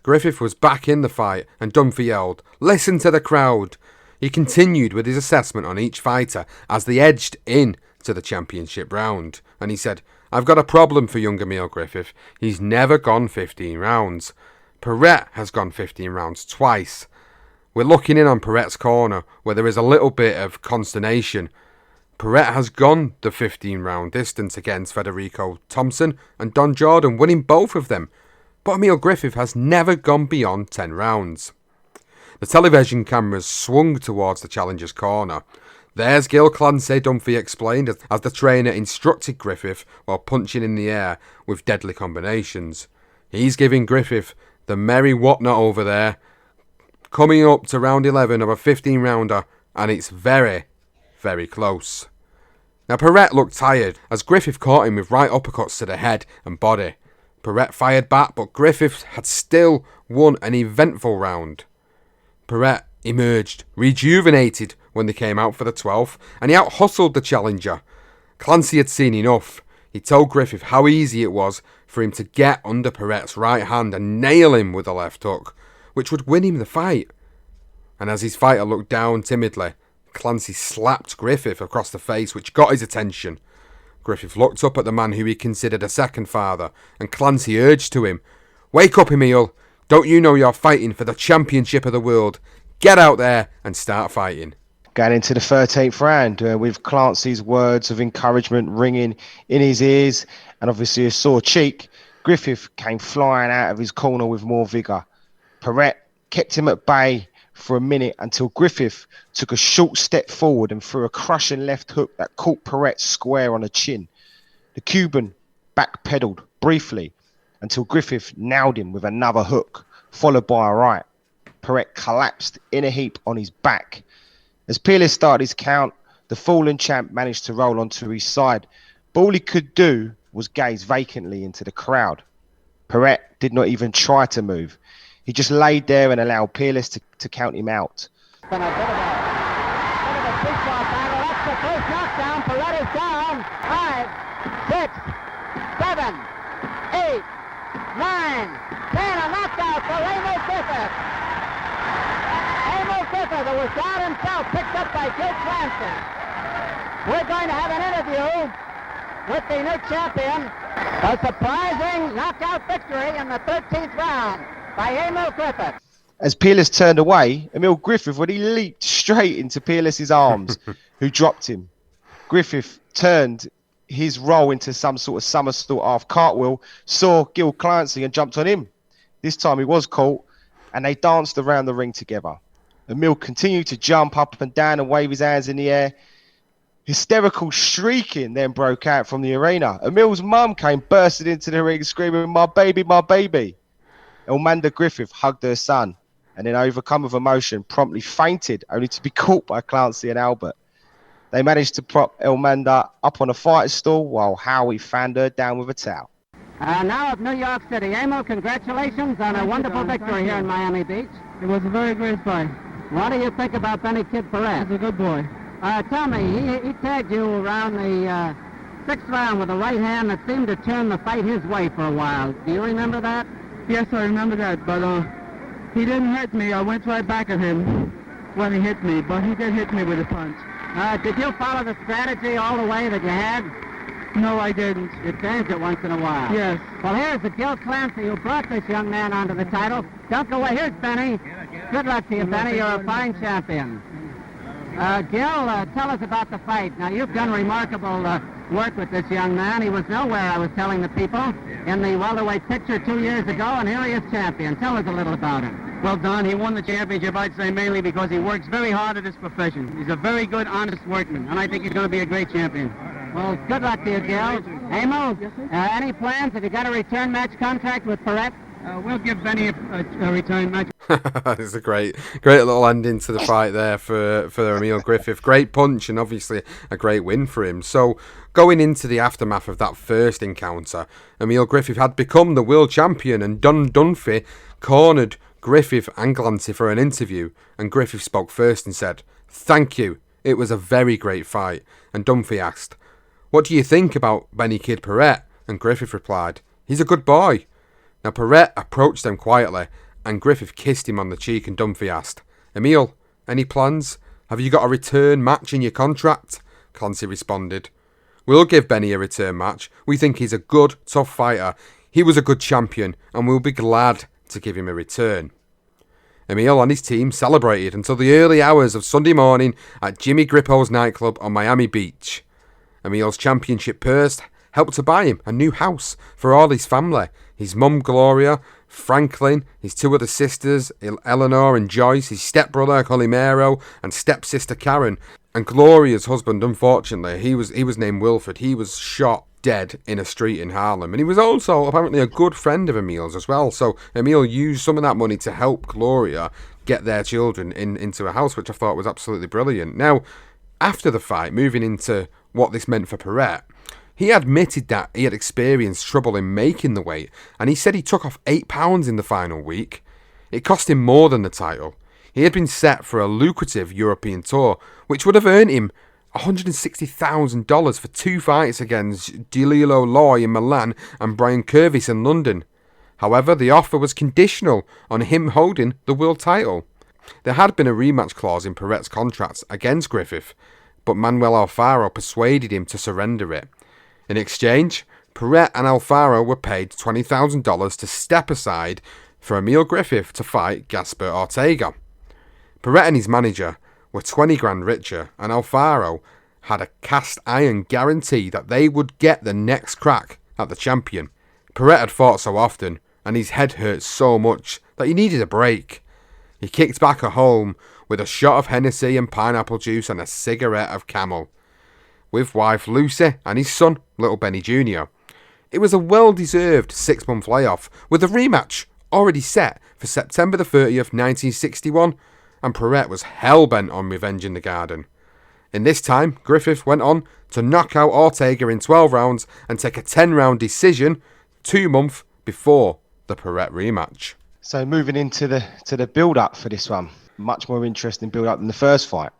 Griffith was back in the fight and Dumfries yelled, "Listen to the crowd." He continued with his assessment on each fighter as they edged in to the championship round, and he said, "I've got a problem for young Emile Griffith. He's never gone 15 rounds. Paret has gone 15 rounds twice. We're looking in on Paret's corner where there is a little bit of consternation. Paret has gone the 15 round distance against Federico Thompson and Don Jordan, winning both of them, but Emile Griffith has never gone beyond 10 rounds. The television cameras swung towards the challenger's corner. There's Gil Clancy, Dumfries explained, as the trainer instructed Griffith while punching in the air with deadly combinations. He's giving Griffith the merry whatnot over there, coming up to round 11 of a 15 rounder, and it's very, very close. Now Paret looked tired as Griffith caught him with right uppercuts to the head and body. Paret fired back, but Griffith had still won an eventful round. Paret emerged rejuvenated when they came out for the 12th, and he out-hustled the challenger. Clancy had seen enough. He told Griffith how easy it was for him to get under Paret's right hand and nail him with a left hook, which would win him the fight. And as his fighter looked down timidly, Clancy slapped Griffith across the face, which got his attention. Griffith looked up at the man who he considered a second father, and Clancy urged to him, "Wake up, Emile. Don't you know you're fighting for the championship of the world? Get out there and start fighting." Going into the 13th round with Clancy's words of encouragement ringing in his ears and obviously a sore cheek, Griffith came flying out of his corner with more vigour. Paret kept him at bay for a minute until Griffith took a short step forward and threw a crushing left hook that caught Paret square on the chin. The Cuban backpedaled briefly until Griffith nailed him with another hook, followed by a right. Paret collapsed in a heap on his back. As Peerless started his count, the fallen champ managed to roll onto his side, but all he could do was gaze vacantly into the crowd. Paret did not even try to move. He just laid there and allowed Peerless to count him out. Bit of a big-shot battle. That's the first knockdown. Paret is down. 5, 6, 7, 8, 9, 10. A knockout for Emile Griffith. Emile Griffith, who was down himself, picked up by Gil Clancy. We're going to have an interview with the new champion. A surprising knockout victory in the 13th round by Emile Griffith. As Peerless turned away, Emile Griffith, when he leaped straight into Peerless's arms, who dropped him. Griffith turned his roll into some sort of somersault half cartwheel, saw Gil Clancy and jumped on him. This time he was caught, and they danced around the ring together. Emile continued to jump up and down and wave his hands in the air. Hysterical shrieking then broke out from the arena. Emile's mum came bursting into the ring screaming, "My baby, my baby." Elmanda Griffith hugged her son and then, overcome with emotion, promptly fainted, only to be caught by Clancy and Albert. They managed to prop Elmanda up on a fighter's stool while Howie fanned her down with a towel. Now of New York City. Emile, congratulations on a wonderful victory here in Miami Beach. It was a very great fight. What do you think about Benny Kid Paret? He's a good boy. Tell me, he tagged you around the 6th round with a right hand that seemed to turn the fight his way for a while. Do you remember that? Yes, I remember that, but he didn't hit me. I went right back at him when he hit me, but he did hit me with a punch. Did you follow the strategy all the way that you had? No, I didn't. You changed it once in a while. Yes. Well, here's the Gil Clancy who brought this young man onto the title. Don't go away. Here's Benny. Good luck to you, Benny. You're a fine champion. Gil, tell us about the fight. Now, you've done remarkable work with this young man. He was nowhere, I was telling the people, in the welterweight picture 2 years ago, and here he is champion. Tell us a little about him. Well, Don, he won the championship, I'd say, mainly because he works very hard at his profession. He's a very good, honest workman, and I think he's going to be a great champion. Well, good luck to you, Gil. Emil, any plans? Have you got a return match contract with Paret? We'll give Benny a return match. It's a great little ending to the fight there for Emile Griffith. Great punch and obviously a great win for him. So going into the aftermath of that first encounter, Emile Griffith had become the world champion, and Don Dunphy cornered Griffith and Glancy for an interview, and Griffith spoke first and said, "Thank you, it was a very great fight." And Dunphy asked, "What do you think about Benny Kid Paret?" And Griffith replied, "He's a good boy." Now Paret approached them quietly, and Griffith kissed him on the cheek, and Dunphy asked, "Emile, any plans? Have you got a return match in your contract?" Clancy responded, "We'll give Benny a return match. We think he's a good, tough fighter. He was a good champion, and we'll be glad to give him a return." Emile and his team celebrated until the early hours of Sunday morning at Jimmy Grippo's nightclub on Miami Beach. Emile's championship purse helped to buy him a new house for all his family. His mum Gloria, Franklin, his two other sisters, Eleanor and Joyce, his stepbrother Colimero, and stepsister Karen. And Gloria's husband, unfortunately, he was named Wilfred. He was shot dead in a street in Harlem. And he was also apparently a good friend of Emile's as well. So Emile used some of that money to help Gloria get their children into a house, which I thought was absolutely brilliant. Now, after the fight, moving into what this meant for Paret, he admitted that he had experienced trouble in making the weight, and he said he took off 8 pounds in the final week. It cost him more than the title. He had been set for a lucrative European tour, which would have earned him $160,000 for 2 fights against Dililo Loy in Milan and Brian Curvis in London. However, the offer was conditional on him holding the world title. There had been a rematch clause in Paret's contracts against Griffith, but Manuel Alfaro persuaded him to surrender it. In exchange, Paret and Alfaro were paid $20,000 to step aside for Emile Griffith to fight Gaspar Ortega. Paret and his manager were 20 grand richer, and Alfaro had a cast iron guarantee that they would get the next crack at the champion. Paret had fought so often, and his head hurt so much that he needed a break. He kicked back at home with a shot of Hennessy and pineapple juice and a cigarette of Camel, with wife Lucy and his son, little Benny Jr. It was a well-deserved 6-month layoff, with a rematch already set for September the 30th, 1961, and Paret was hell-bent on revenge in the Garden. In this time, Griffith went on to knock out Ortega in 12 rounds and take a 10-round decision 2 months before the Paret rematch. So moving into the build-up for this one, much more interesting build-up than the first fight.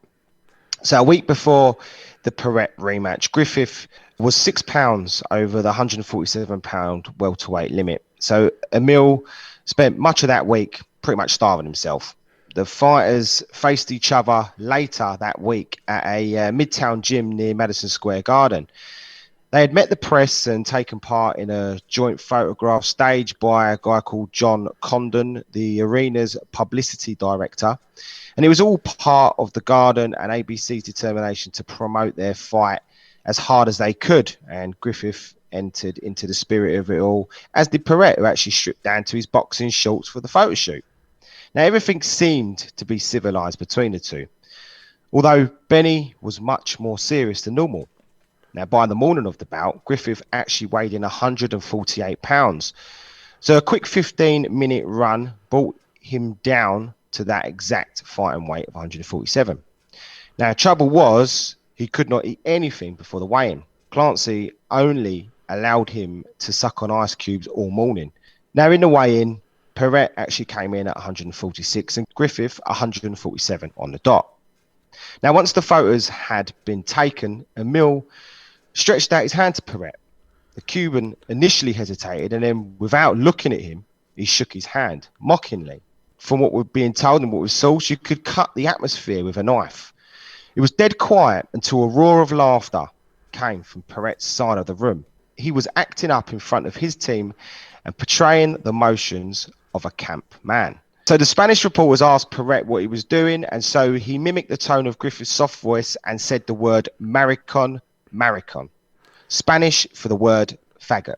So a week before the Paret rematch, Griffith was 6 pounds over the 147 pound welterweight limit. So Emile spent much of that week pretty much starving himself. The fighters faced each other later that week at a Midtown gym near Madison Square Garden. They had met the press and taken part in a joint photograph staged by a guy called John Condon, the arena's publicity director. And it was all part of the Garden and ABC's determination to promote their fight as hard as they could. And Griffith entered into the spirit of it all, as did Paret, who actually stripped down to his boxing shorts for the photo shoot. Now, everything seemed to be civilized between the two, although Benny was much more serious than normal. Now, by the morning of the bout, Griffith actually weighed in 148 pounds. So a quick 15-minute run brought him down to that exact fighting weight of 147. Now, trouble was, he could not eat anything before the weigh-in. Clancy only allowed him to suck on ice cubes all morning. Now, in the weigh-in, Paret actually came in at 146 and Griffith 147 on the dot. Now, once the photos had been taken, Emile stretched out his hand to Paret. The Cuban initially hesitated, and then, without looking at him, he shook his hand, mockingly. From what we're being told and what was sourced, you could cut the atmosphere with a knife. It was dead quiet until a roar of laughter came from Paret's side of the room. He was acting up in front of his team and portraying the motions of a camp man. So the Spanish reporters asked Paret what he was doing, and so he mimicked the tone of Griffith's soft voice and said the word Maricon, Maricon. Spanish for the word faggot.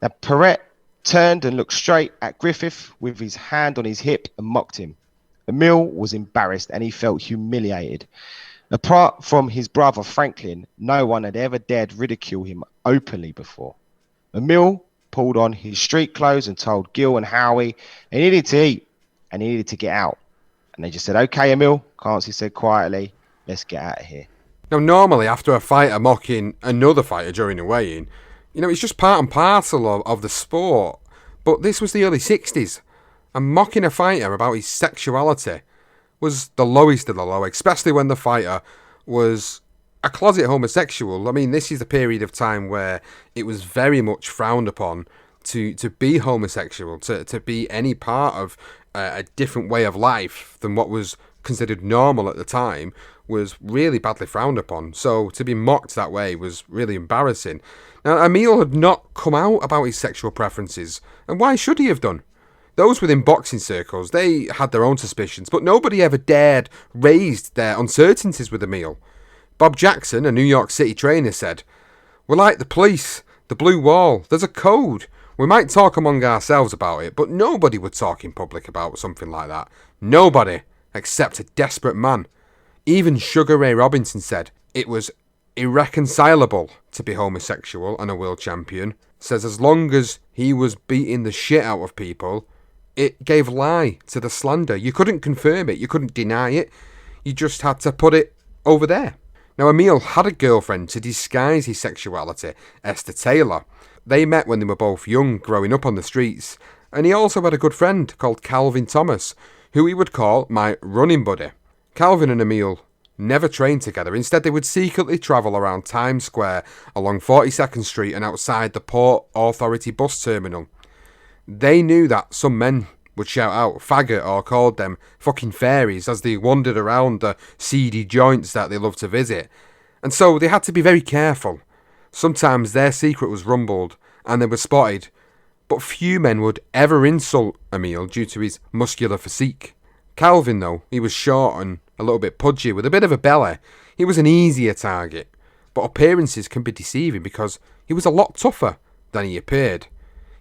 Now, Paret turned and looked straight at Griffith with his hand on his hip and mocked him. Emile was embarrassed and he felt humiliated. Apart from his brother Franklin, no one had ever dared ridicule him openly before. Emile pulled on his street clothes and told Gil and Howie he needed to eat and he needed to get out. And they just said, "Okay, Emile," Clancy said quietly, "let's get out of here." Now, normally after a fighter mocking another fighter during a weigh-in, it's just part and parcel of the sport. But this was the early 60s, and mocking a fighter about his sexuality was the lowest of the low, especially when the fighter was a closet homosexual. I mean, this is a period of time where it was very much frowned upon to be homosexual, to be any part of a different way of life than what was considered normal at the time was really badly frowned upon. So to be mocked that way was really embarrassing. Now, Emile had not come out about his sexual preferences, and why should he have done? Those within boxing circles, they had their own suspicions, but nobody ever dared raise their uncertainties with Emile. Bob Jackson, a New York City trainer, said, "We're like the police, the blue wall. There's a code. We might talk among ourselves about it, but nobody would talk in public about something like that. Nobody, except a desperate man." Even Sugar Ray Robinson said it was irreconcilable to be homosexual and a world champion. Says as long as he was beating the shit out of people, it gave lie to the slander. You couldn't confirm it, you couldn't deny it, you just had to put it over there. Now, Emile had a girlfriend to disguise his sexuality, Esther Taylor. They met when they were both young, growing up on the streets, and he also had a good friend called Calvin Thomas, who he would call my running buddy. Calvin and Emile never trained together. Instead, they would secretly travel around Times Square, along 42nd Street and outside the Port Authority bus terminal. They knew that some men would shout out faggot or called them fucking fairies as they wandered around the seedy joints that they loved to visit. And so they had to be very careful. Sometimes their secret was rumbled and they were spotted, but few men would ever insult Emile due to his muscular physique. Calvin, though, he was short and a little bit pudgy with a bit of a belly. He was an easier target, but appearances can be deceiving because he was a lot tougher than he appeared.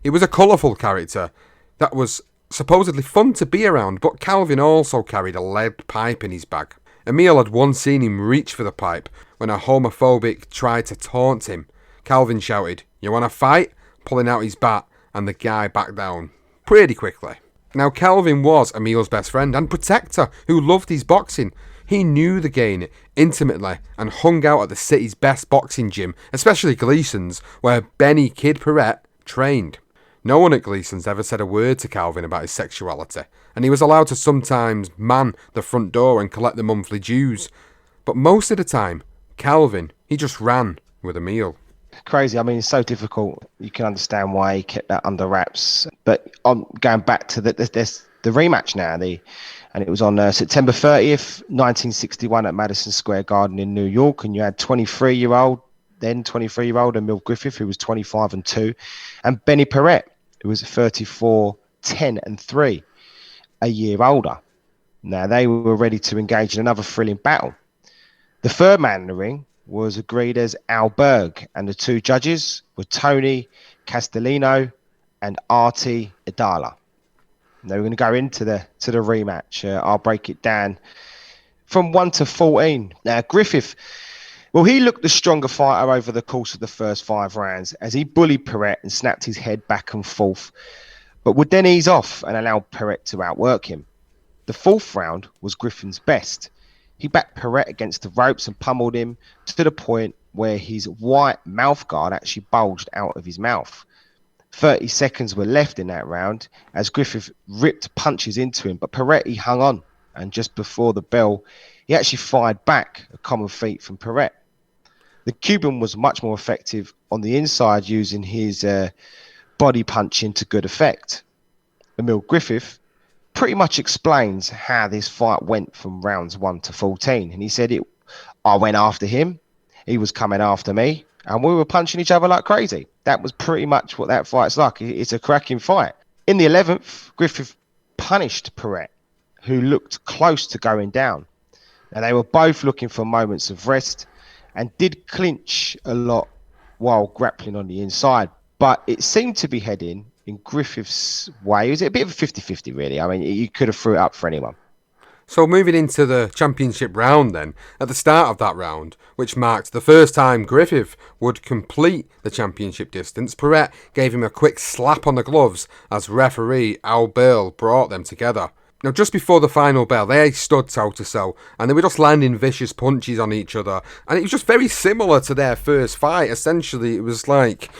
He was a colourful character that was supposedly fun to be around, but Calvin also carried a lead pipe in his bag. Emile had once seen him reach for the pipe when a homophobic tried to taunt him. Calvin shouted, "You want to fight?" pulling out his bat, and the guy backed down pretty quickly. Now, Calvin was Emile's best friend and protector who loved his boxing. He knew the game intimately and hung out at the city's best boxing gym, especially Gleason's, where Benny Kid Paret trained. No one at Gleason's ever said a word to Calvin about his sexuality, and he was allowed to sometimes man the front door and collect the monthly dues. But most of the time, Calvin, he just ran with Emile. Crazy. I mean, it's so difficult. You can understand why he kept that under wraps. But I'm going back to the rematch now. And it was on September 30th, 1961 at Madison Square Garden in New York. And you had 23-year-old Emile Griffith, who was 25-2, and Benny Paret, who was 34, 10 and 3, a year older. Now, they were ready to engage in another thrilling battle. The third man in the ring was agreed as Al Berg, and the two judges were Tony Castellino and Artie Idala. Now we're going to go into the rematch. I'll break it down from 1 to 14. Now, Griffith, well, he looked the stronger fighter over the course of the first 5 rounds as he bullied Paret and snapped his head back and forth, but would then ease off and allow Paret to outwork him. The 4th round was Griffin's best. He backed Paret against the ropes and pummeled him to the point where his white mouth guard actually bulged out of his mouth. 30 seconds were left in that round as Griffith ripped punches into him, but Paret, he hung on, and just before the bell, he actually fired back a common feat from Paret. The Cuban was much more effective on the inside, using his body punching to good effect. Emile Griffith pretty much explains how this fight went from rounds 1 to 14. And he said, I went after him, he was coming after me, and we were punching each other like crazy. That was pretty much what that fight's like. It's a cracking fight. In the 11th, Griffith punished Paret, who looked close to going down. And they were both looking for moments of rest and did clinch a lot while grappling on the inside. But it seemed to be heading in Griffith's way. It was a bit of a 50-50, really. I mean, you could have threw it up for anyone. So moving into the championship round then, at the start of that round, which marked the first time Griffith would complete the championship distance, Paret gave him a quick slap on the gloves as referee Al Burl brought them together. Now, just before the final bell, they stood toe to toe and they were just landing vicious punches on each other, and it was just very similar to their first fight. Essentially, it was like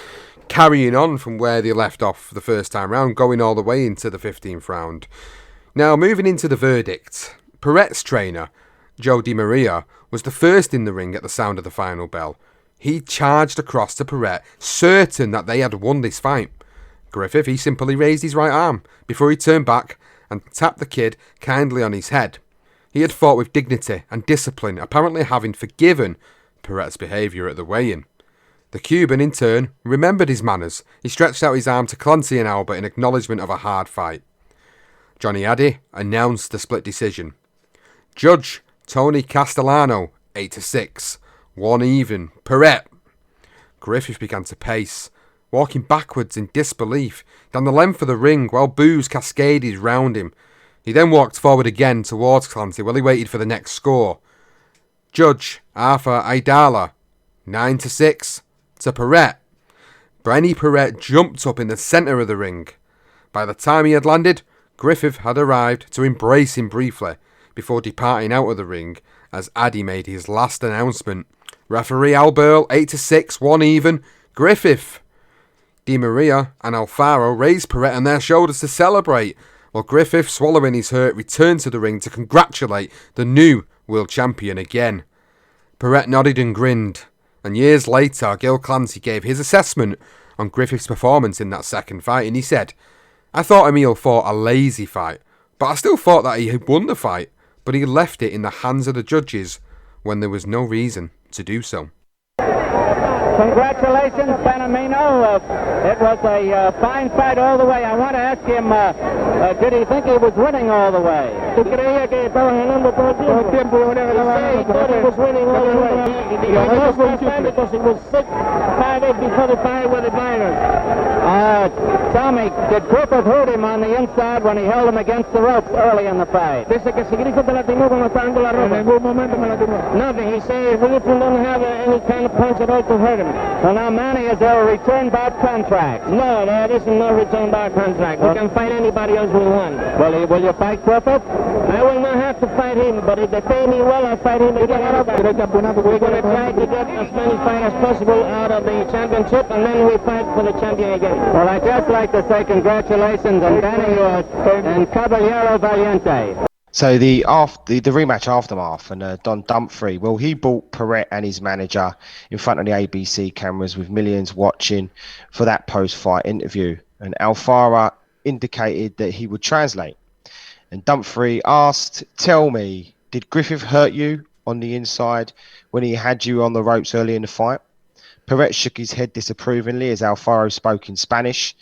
carrying on from where they left off the first time round, going all the way into the 15th round. Now, moving into the verdict, Paret's trainer, Joe DiMaria, was the first in the ring at the sound of the final bell. He charged across to Paret, certain that they had won this fight. Griffith, he simply raised his right arm before he turned back and tapped the kid kindly on his head. He had fought with dignity and discipline, apparently having forgiven Paret's behaviour at the weigh-in. The Cuban, in turn, remembered his manners. He stretched out his arm to Clancy and Albert in acknowledgement of a hard fight. Johnny Addy announced the split decision. Judge Tony Castellano, 8-6. 1 even. Paret. Griffith began to pace, walking backwards in disbelief down the length of the ring while boos cascaded round him. He then walked forward again towards Clancy while he waited for the next score. Judge Arthur Aidala, 9-6 to Paret. Benny Paret jumped up in the centre of the ring. By the time he had landed, Griffith had arrived to embrace him briefly before departing out of the ring as Addy made his last announcement. Referee Al Burl, 8-6, 1 even. Griffith. DiMaria and Alfaro raised Paret on their shoulders to celebrate, while Griffith, swallowing his hurt, returned to the ring to congratulate the new world champion again. Paret nodded and grinned, and years later Gil Clancy gave his assessment on Griffith's performance in that second fight, and he said, "I thought Emile fought a lazy fight, but I still thought that he had won the fight, but he left it in the hands of the judges when there was no reason to do so." Congratulations, Benamino. It was a fine fight all the way. I want to ask him, did he think he was winning all the way? ¿Tú creías que estaba ganando todo el tiempo? He thought he was winning all the way. He lost last time because he was sick 5 days before the fight with the virus. Tell me, did Griffith hurt him on the inside when he held him against the ropes early in the fight? Dice que si Griffith te lastimó cuando estaba en la ropa. En ningún momento me lastimó. Nothing. He said Griffith doesn't have any kind of punch at all to hurt him. Well, now, Manny, is there a return bout contract? No, there isn't no return bout contract. We can fight anybody else we want. Will you fight Griffith? I will not have to fight him, but if they pay me well, I'll fight him again. We're going to try to get as many fights as possible out of the championship, and then we fight for the champion again. Well, I'd just like to say congratulations on Danny and Caballero Valiente. So the rematch aftermath, and Don Dumfrey, well, he brought Paret and his manager in front of the ABC cameras with millions watching for that post-fight interview, and Alfaro indicated that he would translate. And Dumfrey asked, "Tell me, did Griffith hurt you on the inside when he had you on the ropes early in the fight?" Paret shook his head disapprovingly as Alfaro spoke in Spanish.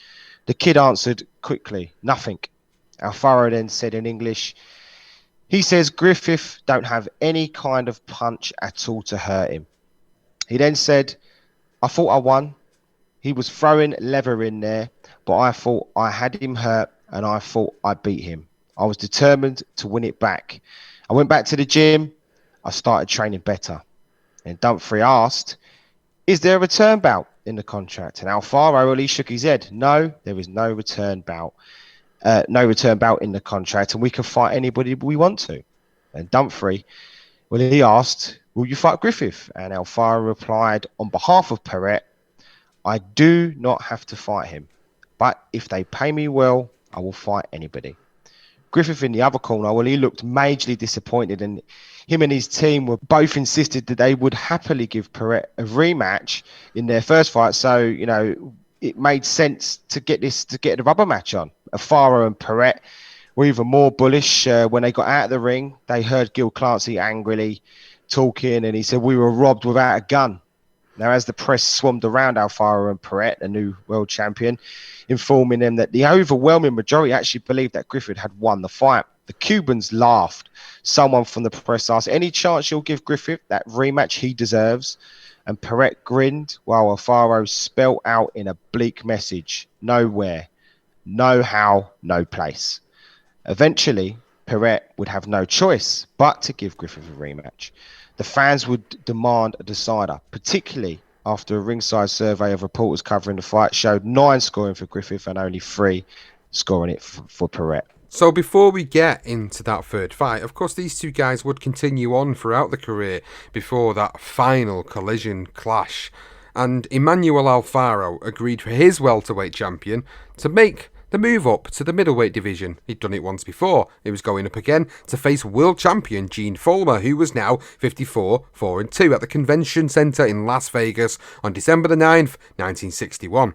The kid answered quickly, "Nothing." Alfaro then said in English, he says Griffith don't have any kind of punch at all to hurt him. He then said, "I thought I won. He was throwing leather in there, but I thought I had him hurt and I thought I beat him. I was determined to win it back. I went back to the gym. I started training better." And Dumfrey asked, "Is there a return bout in the contract?" And Alfaro really shook his head. "No, there is no return bout. No return bout in the contract, and we can fight anybody we want to." And Dumfrey, well, he asked, "Will you fight Griffith?" And Alfaro replied, on behalf of Paret, "I do not have to fight him, but if they pay me well, I will fight anybody." Griffith in the other corner, well, he looked majorly disappointed, and him and his team were both insisted that they would happily give Paret a rematch in their first fight. So, it made sense to get the rubber match on. Alfaro and Paret were even more bullish when they got out of the ring. They heard Gil Clancy angrily talking, and he said, "We were robbed without a gun." Now, as the press swarmed around Alfaro and Paret, the new world champion, informing them that the overwhelming majority actually believed that Griffith had won the fight, the Cubans laughed. Someone from the press asked, "Any chance you'll give Griffith that rematch he deserves?" and Paret grinned while Alfaro spelt out in a bleak message, nowhere, no how, no place. Eventually, Paret would have no choice but to give Griffith a rematch. The fans would demand a decider, particularly after a ringside survey of reporters covering the fight showed 9 scoring for Griffith and only 3 scoring it for Paret. So before we get into that third fight, of course these two guys would continue on throughout the career before that final collision clash. And Emile Alfaro agreed for his welterweight champion to make the move up to the middleweight division. He'd done it once before. He was going up again to face world champion Gene Fullmer, who was now 54-4-2 at the Convention Centre in Las Vegas on December the 9th, 1961.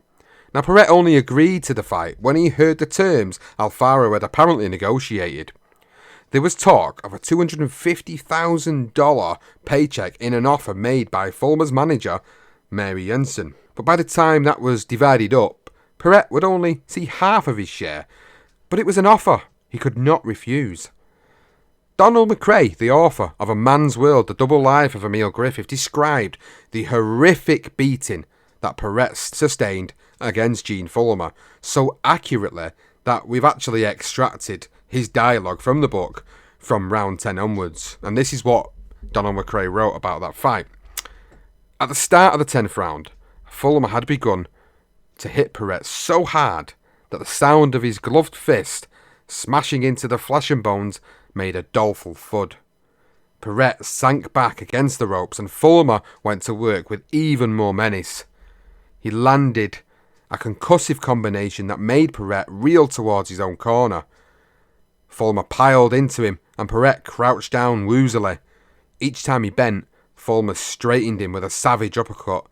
Now, Paret only agreed to the fight when he heard the terms Alfaro had apparently negotiated. There was talk of a $250,000 paycheck in an offer made by Fullmer's manager, Mary Jensen. But by the time that was divided up, Paret would only see half of his share, but it was an offer he could not refuse. Donald McRae, the author of A Man's World, The Double Life of Emile Griffith, described the horrific beating that Paret sustained against Gene Fullmer so accurately that we've actually extracted his dialogue from the book from round 10 onwards. And this is what Donald McRae wrote about that fight. At the start of the 10th round, Fullmer had begun to hit Paret so hard that the sound of his gloved fist smashing into the flesh and bones made a doleful thud. Paret sank back against the ropes and Fullmer went to work with even more menace. He landed a concussive combination that made Paret reel towards his own corner. Fullmer piled into him and Paret crouched down woozily. Each time he bent, Fullmer straightened him with a savage uppercut.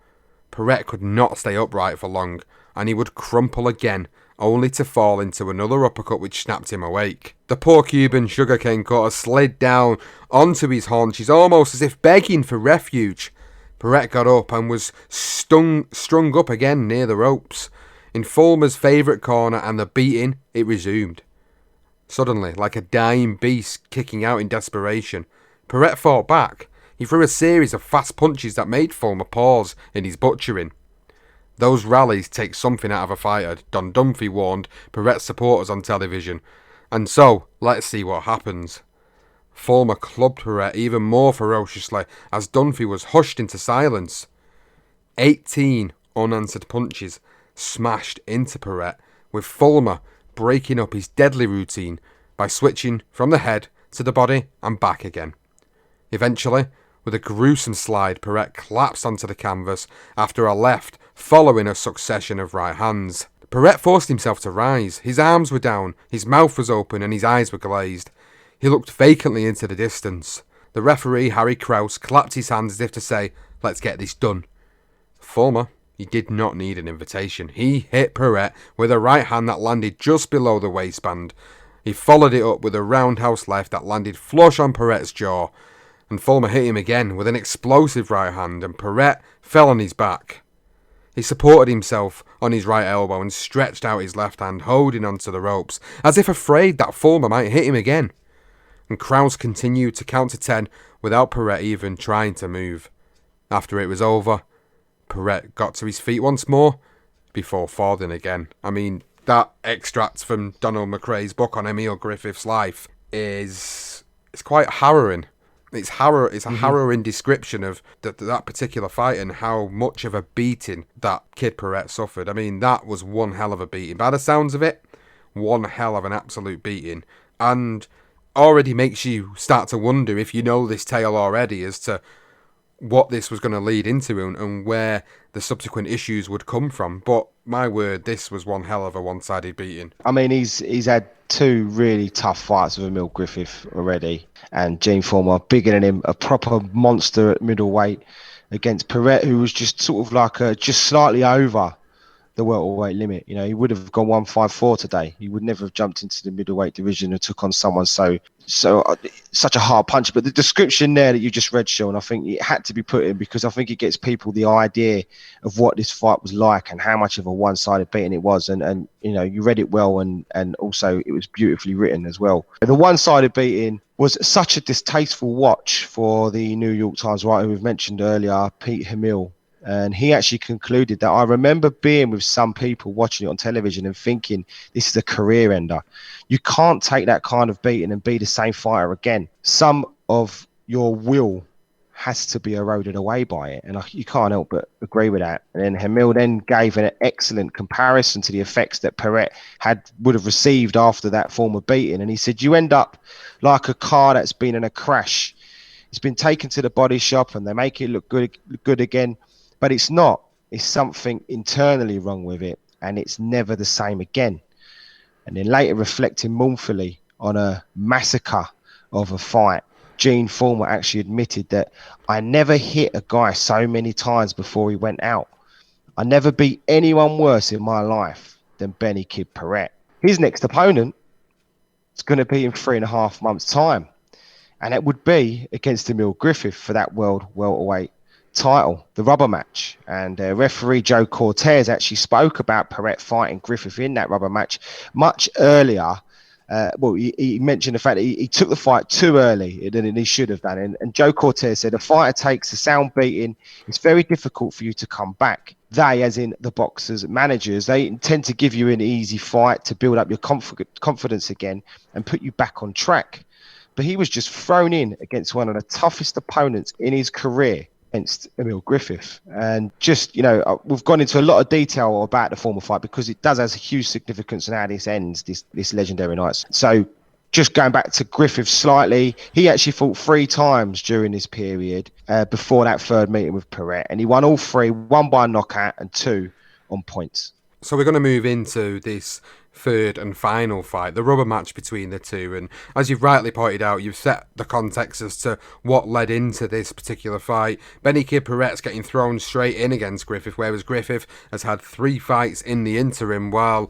Paret could not stay upright for long, and he would crumple again, only to fall into another uppercut which snapped him awake. The poor Cuban sugarcane cutter slid down onto his haunches, almost as if begging for refuge. Paret got up and was strung up again near the ropes. In Fullmer's favourite corner, and the beating, it resumed. Suddenly, like a dying beast kicking out in desperation, Paret fought back. He threw a series of fast punches that made Fullmer pause in his butchering. Those rallies take something out of a fighter, Don Dunphy warned Paret's supporters on television. And so, let's see what happens. Fullmer clubbed Paret even more ferociously as Dunphy was hushed into silence. 18 unanswered punches smashed into Paret, with Fullmer breaking up his deadly routine by switching from the head to the body and back again. Eventually, with a gruesome slide, Paret collapsed onto the canvas after a left following a succession of right hands. Paret forced himself to rise. His arms were down, his mouth was open and his eyes were glazed. He looked vacantly into the distance. The referee, Harry Krause, clapped his hands as if to say, "Let's get this done." Fullmer, he did not need an invitation. He hit Paret with a right hand that landed just below the waistband. He followed it up with a roundhouse left that landed flush on Paret's jaw. And Fullmer hit him again with an explosive right hand, and Paret fell on his back. He supported himself on his right elbow and stretched out his left hand, holding onto the ropes, as if afraid that Fullmer might hit him again. And Krause continued to count to 10 without Paret even trying to move. After it was over, Paret got to his feet once more before falling again. I mean, that extract from Donald McRae's book on Emile Griffith's life is quite harrowing. It's a harrowing description of that particular fight and how much of a beating that kid Paret suffered. I mean, that was one hell of a beating. By the sounds of it, one hell of an absolute beating. And already makes you start to wonder, if you know this tale already, as to what this was going to lead into and where the subsequent issues would come from. But my word, this was one hell of a one-sided beating. I mean, he's had 2 really tough fights with Emile Griffith already, and Gene Fullmer bigger than him, a proper monster at middleweight, against Paret, who was just sort of like just slightly over the welterweight limit. You know, he would have gone 154 today. He would never have jumped into the middleweight division and took on someone such a hard punch. But the description there that you just read, Sean, I think it had to be put in because I think it gets people the idea of what this fight was like and how much of a one-sided beating it was. And you know, you read it well, and also it was beautifully written as well. The one-sided beating was such a distasteful watch for the New York Times writer we've mentioned earlier, Pete Emile. And he actually concluded that I remember being with some people watching it on television and thinking this is a career ender. You can't take that kind of beating and be the same fighter again. Some of your will has to be eroded away by it. And you can't help but agree with that. And then Emile then gave an excellent comparison to the effects that Paret would have received after that form of beating. And he said, you end up like a car that's been in a crash. It's been taken to the body shop and they make it look good again. But it's not. It's something internally wrong with it. And it's never the same again. And then later reflecting mournfully on a massacre of a fight, Gene Fullmer actually admitted that I never hit a guy so many times before he went out. I never beat anyone worse in my life than Benny Kid Paret. His next opponent is going to be in 3.5 months' time. And it would be against Emile Griffith for that world welterweight title, the rubber match. And referee Joe Cortez actually spoke about Paret fighting Griffith in that rubber match much earlier. He mentioned the fact that he took the fight too early than he should have done. And Joe Cortez said, a fighter takes a sound beating. It's very difficult for you to come back. They, as in the boxers, managers, they intend to give you an easy fight to build up your confidence again and put you back on track. But he was just thrown in against one of the toughest opponents in his career, against Emile Griffith. And just, we've gone into a lot of detail about the former fight because it does have a huge significance in how this ends, this legendary night. So just going back to Griffith slightly, he actually fought 3 times during this period before that third meeting with Paret. And he won all 3, 1 by knockout and 2 on points. So we're going to move into this third and final fight, the rubber match between the two. And as you've rightly pointed out, you've set the context as to what led into this particular fight. Benny Kid Paret's getting thrown straight in against Griffith, whereas Griffith has had 3 fights in the interim while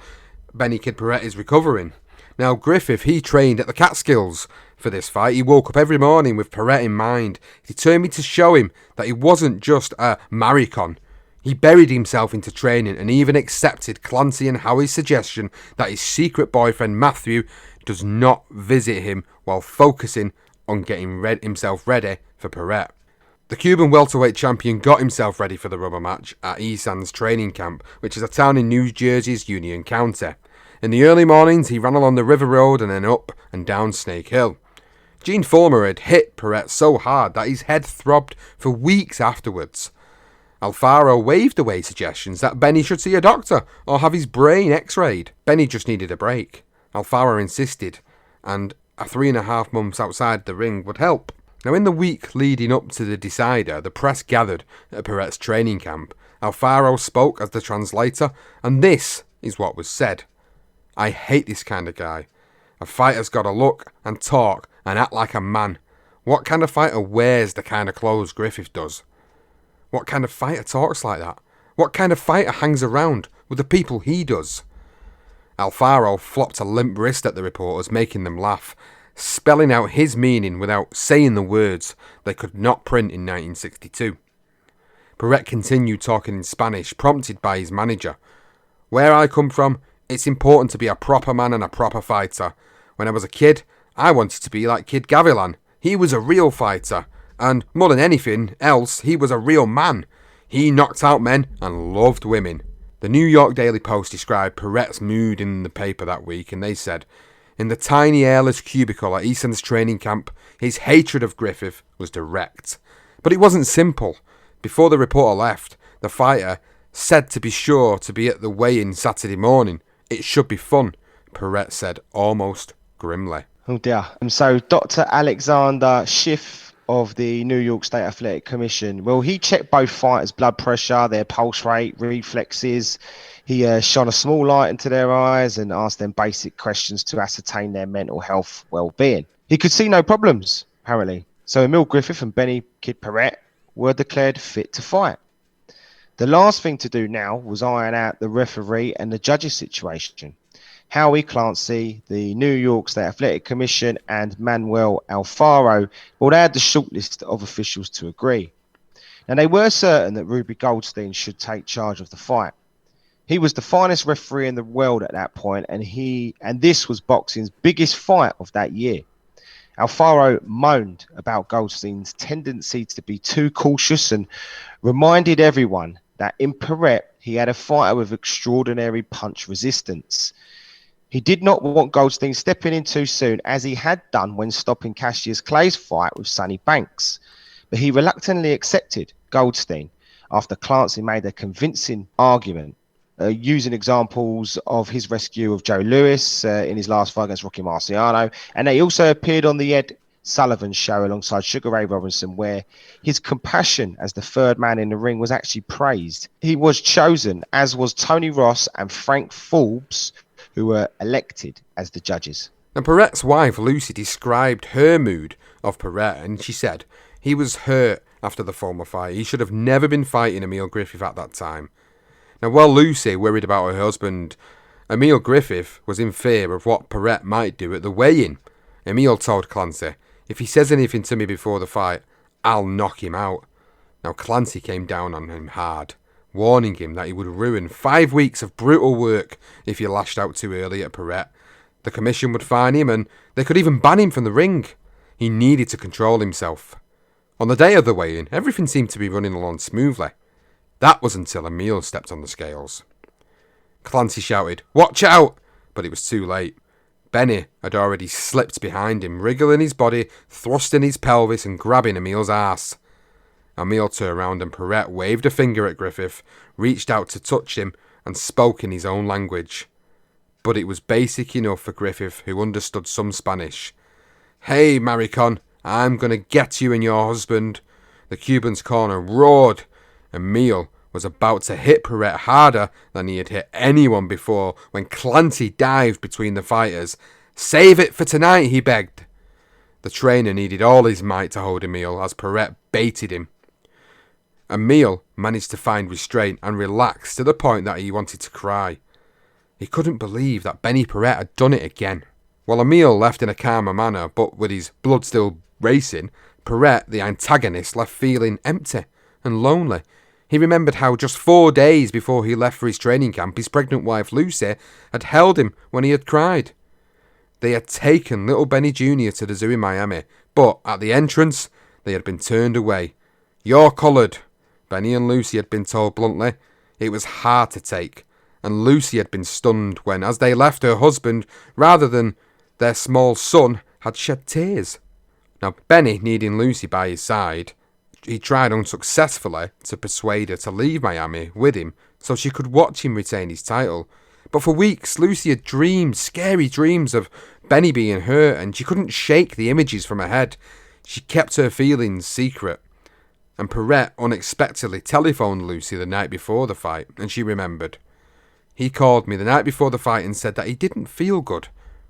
Benny Kid Paret is recovering. Now, Griffith, he trained at the Catskills for this fight. He woke up every morning with Paret in mind, determined to show him that he wasn't just a maricon. He buried himself into training and even accepted Clancy and Howie's suggestion that his secret boyfriend Matthew does not visit him while focusing on getting himself ready for Paret. The Cuban welterweight champion got himself ready for the rubber match at Isan's training camp, which is a town in New Jersey's Union County. In the early mornings, he ran along the River Road and then up and down Snake Hill. Gene Fullmer had hit Paret so hard that his head throbbed for weeks afterwards. Alfaro waved away suggestions that Benny should see a doctor or have his brain x-rayed. Benny just needed a break. Alfaro insisted, and a 3.5 months outside the ring would help. Now, in the week leading up to the decider, the press gathered at Paret's training camp. Alfaro spoke as the translator, and this is what was said. I hate this kind of guy. A fighter's got to look and talk and act like a man. What kind of fighter wears the kind of clothes Griffith does? What kind of fighter talks like that? What kind of fighter hangs around with the people he does? Alfaro flopped a limp wrist at the reporters, making them laugh, spelling out his meaning without saying the words they could not print in 1962. Paret continued talking in Spanish, prompted by his manager. Where I come from, it's important to be a proper man and a proper fighter. When I was a kid, I wanted to be like Kid Gavilan. He was a real fighter. And more than anything else, he was a real man. He knocked out men and loved women. The New York Daily Post described Paret's mood in the paper that week, and they said, in the tiny airless cubicle at Eason's training camp, his hatred of Griffith was direct. But it wasn't simple. Before the reporter left, the fighter said to be sure to be at the weigh-in Saturday morning. It should be fun, Paret said almost grimly. Oh dear. And so Dr. Alexander Schiff of the New York State Athletic Commission, well, he checked both fighters' blood pressure, their pulse rate, reflexes. He shone a small light into their eyes and asked them basic questions to ascertain their mental health well-being. He could see no problems, apparently. So Emile Griffith and Benny Kid Paret were declared fit to fight. The last thing to do now was iron out the referee and the judges situation. Howie Clancy, the New York State Athletic Commission, and Manuel Alfaro, well, they had the short list of officials to agree. Now, they were certain that Ruby Goldstein should take charge of the fight. He was the finest referee in the world at that point, and this was boxing's biggest fight of that year. Alfaro moaned about Goldstein's tendency to be too cautious and reminded everyone that in Paret he had a fighter with extraordinary punch resistance. He did not want Goldstein stepping in too soon, as he had done when stopping Cassius Clay's fight with Sonny Banks. But he reluctantly accepted Goldstein after Clancy made a convincing argument, using examples of his rescue of Joe Louis in his last fight against Rocky Marciano. And he also appeared on the Ed Sullivan show alongside Sugar Ray Robinson, where his compassion as the third man in the ring was actually praised. He was chosen, as was Tony Ross and Frank Forbes, who were elected as the judges. And Paret's wife, Lucy, described her mood of Paret, and she said he was hurt after the former fight. He should have never been fighting Emile Griffith at that time. Now, while Lucy worried about her husband, Emile Griffith was in fear of what Paret might do at the weigh-in. Emile told Clancy, "If he says anything to me before the fight, I'll knock him out." Now, Clancy came down on him hard, warning him that he would ruin 5 weeks of brutal work if he lashed out too early at Paret. The commission would fine him, and they could even ban him from the ring. He needed to control himself. On the day of the weigh-in, everything seemed to be running along smoothly. That was until Emile stepped on the scales. Clancy shouted, "Watch out!" But it was too late. Benny had already slipped behind him, wriggling his body, thrusting his pelvis and grabbing Emile's arse. Emile turned around and Paret waved a finger at Griffith, reached out to touch him and spoke in his own language. But it was basic enough for Griffith, who understood some Spanish. "Hey, Maricon, I'm going to get you and your husband." The Cuban's corner roared. Emile was about to hit Paret harder than he had hit anyone before when Clancy dived between the fighters. "Save it for tonight," he begged. The trainer needed all his might to hold Emile as Paret baited him. Emile managed to find restraint and relax to the point that he wanted to cry. He couldn't believe that Benny Paret had done it again. While Emile left in a calmer manner, but with his blood still racing, Paret, the antagonist, left feeling empty and lonely. He remembered how just 4 days before he left for his training camp, his pregnant wife Lucy had held him when he had cried. They had taken little Benny Jr. to the zoo in Miami, but at the entrance, they had been turned away. "You're coloured," Benny and Lucy had been told bluntly. It was hard to take, and Lucy had been stunned when, as they left, her husband, rather than their small son, had shed tears. Now, Benny, needing Lucy by his side, he tried unsuccessfully to persuade her to leave Miami with him so she could watch him retain his title. But for weeks, Lucy had dreamed scary dreams of Benny being hurt, and she couldn't shake the images from her head. She kept her feelings secret. And Paret unexpectedly telephoned Lucy the night before the fight, and she remembered. "He called me the night before the fight and said that he didn't feel good,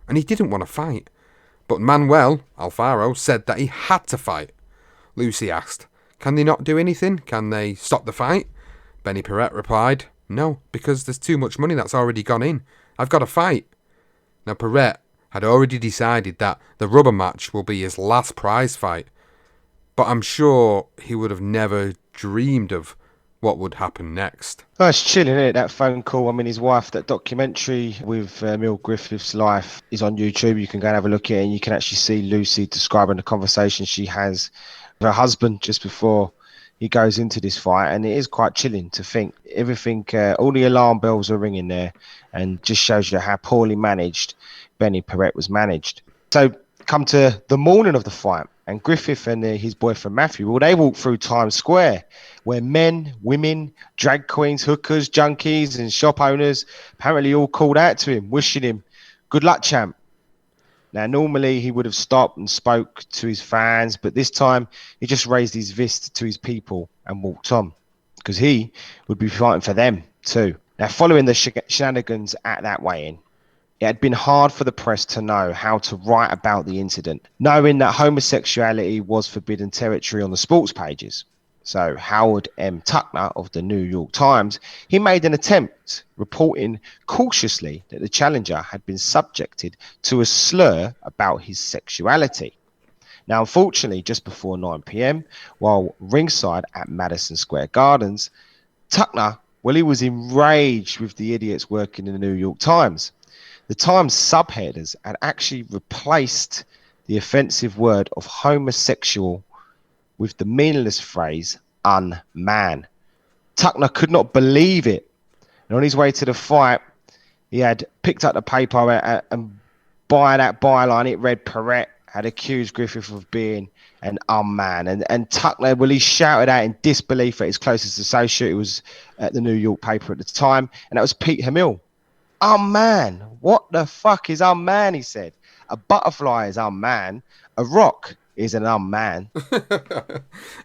and he didn't want to fight. But Manuel, Alfaro, said that he had to fight." Lucy asked, "Can they not do anything? Can they stop the fight?" Benny Paret replied, "No, because there's too much money that's already gone in. I've got to fight." Now, Paret had already decided that the rubber match will be his last prize fight, but I'm sure he would have never dreamed of what would happen next. Oh, it's chilling, isn't it, that phone call? I mean, his wife, that documentary with Emile Griffith's life is on YouTube. You can go and have a look at it, and you can actually see Lucy describing the conversation she has with her husband just before he goes into this fight. And it is quite chilling to think everything, all the alarm bells are ringing there, and just shows you how poorly managed Benny Paret was managed. So come to the morning of the fight, and Griffith and his boyfriend Matthew, well, they walk through Times Square, where men, women, drag queens, hookers, junkies and shop owners apparently all called out to him, wishing him good luck, champ. Now, normally he would have stopped and spoke to his fans, but this time he just raised his fist to his people and walked on, because he would be fighting for them too. Now, following the shenanigans at that weigh-in, it had been hard for the press to know how to write about the incident, knowing that homosexuality was forbidden territory on the sports pages. So Howard M. Tuckner of the New York Times, he made an attempt, reporting cautiously that the challenger had been subjected to a slur about his sexuality. Now, unfortunately, just before 9 p.m, while ringside at Madison Square Gardens, Tuckner, well, he was enraged with the idiots working in the New York Times. The Times subheaders had actually replaced the offensive word of homosexual with the meaningless phrase unman. Tuckner could not believe it. And on his way to the fight, he had picked up the paper and by that byline, it read Paret had accused Griffith of being an unman. And Tuckner, well, he shouted out in disbelief at his closest associate, who was at the New York paper at the time, and that was Pete Emile. Unman? What the fuck is unman, he said. A butterfly is unman. A rock is an unman.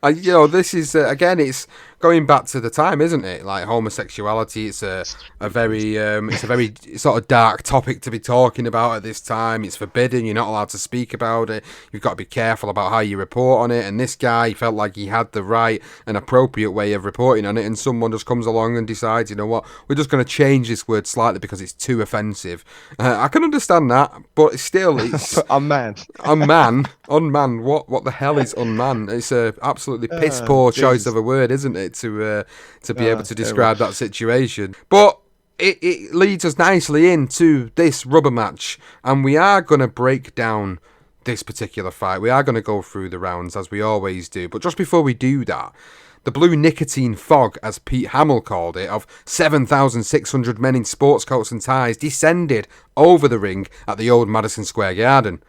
This is, again, it's going back to the time, isn't it? Like homosexuality, it's a very sort of dark topic to be talking about at this time. It's forbidden. You're not allowed to speak about it. You've got to be careful about how you report on it. And this guy felt like he had the right and appropriate way of reporting on it. And someone just comes along and decides, you know what, we're just going to change this word slightly because it's too offensive. I can understand that, but still, it's unman. Unman. What the hell is unman? It's a absolutely piss poor choice of a word, isn't it, to be able to describe that situation. But it leads us nicely into this rubber match, and we are going to break down this particular fight. We are going to go through the rounds as we always do. But just before we do that, the blue nicotine fog, as Pete Hamill called it, of 7,600 men in sports coats and ties descended over the ring at the old Madison Square Garden.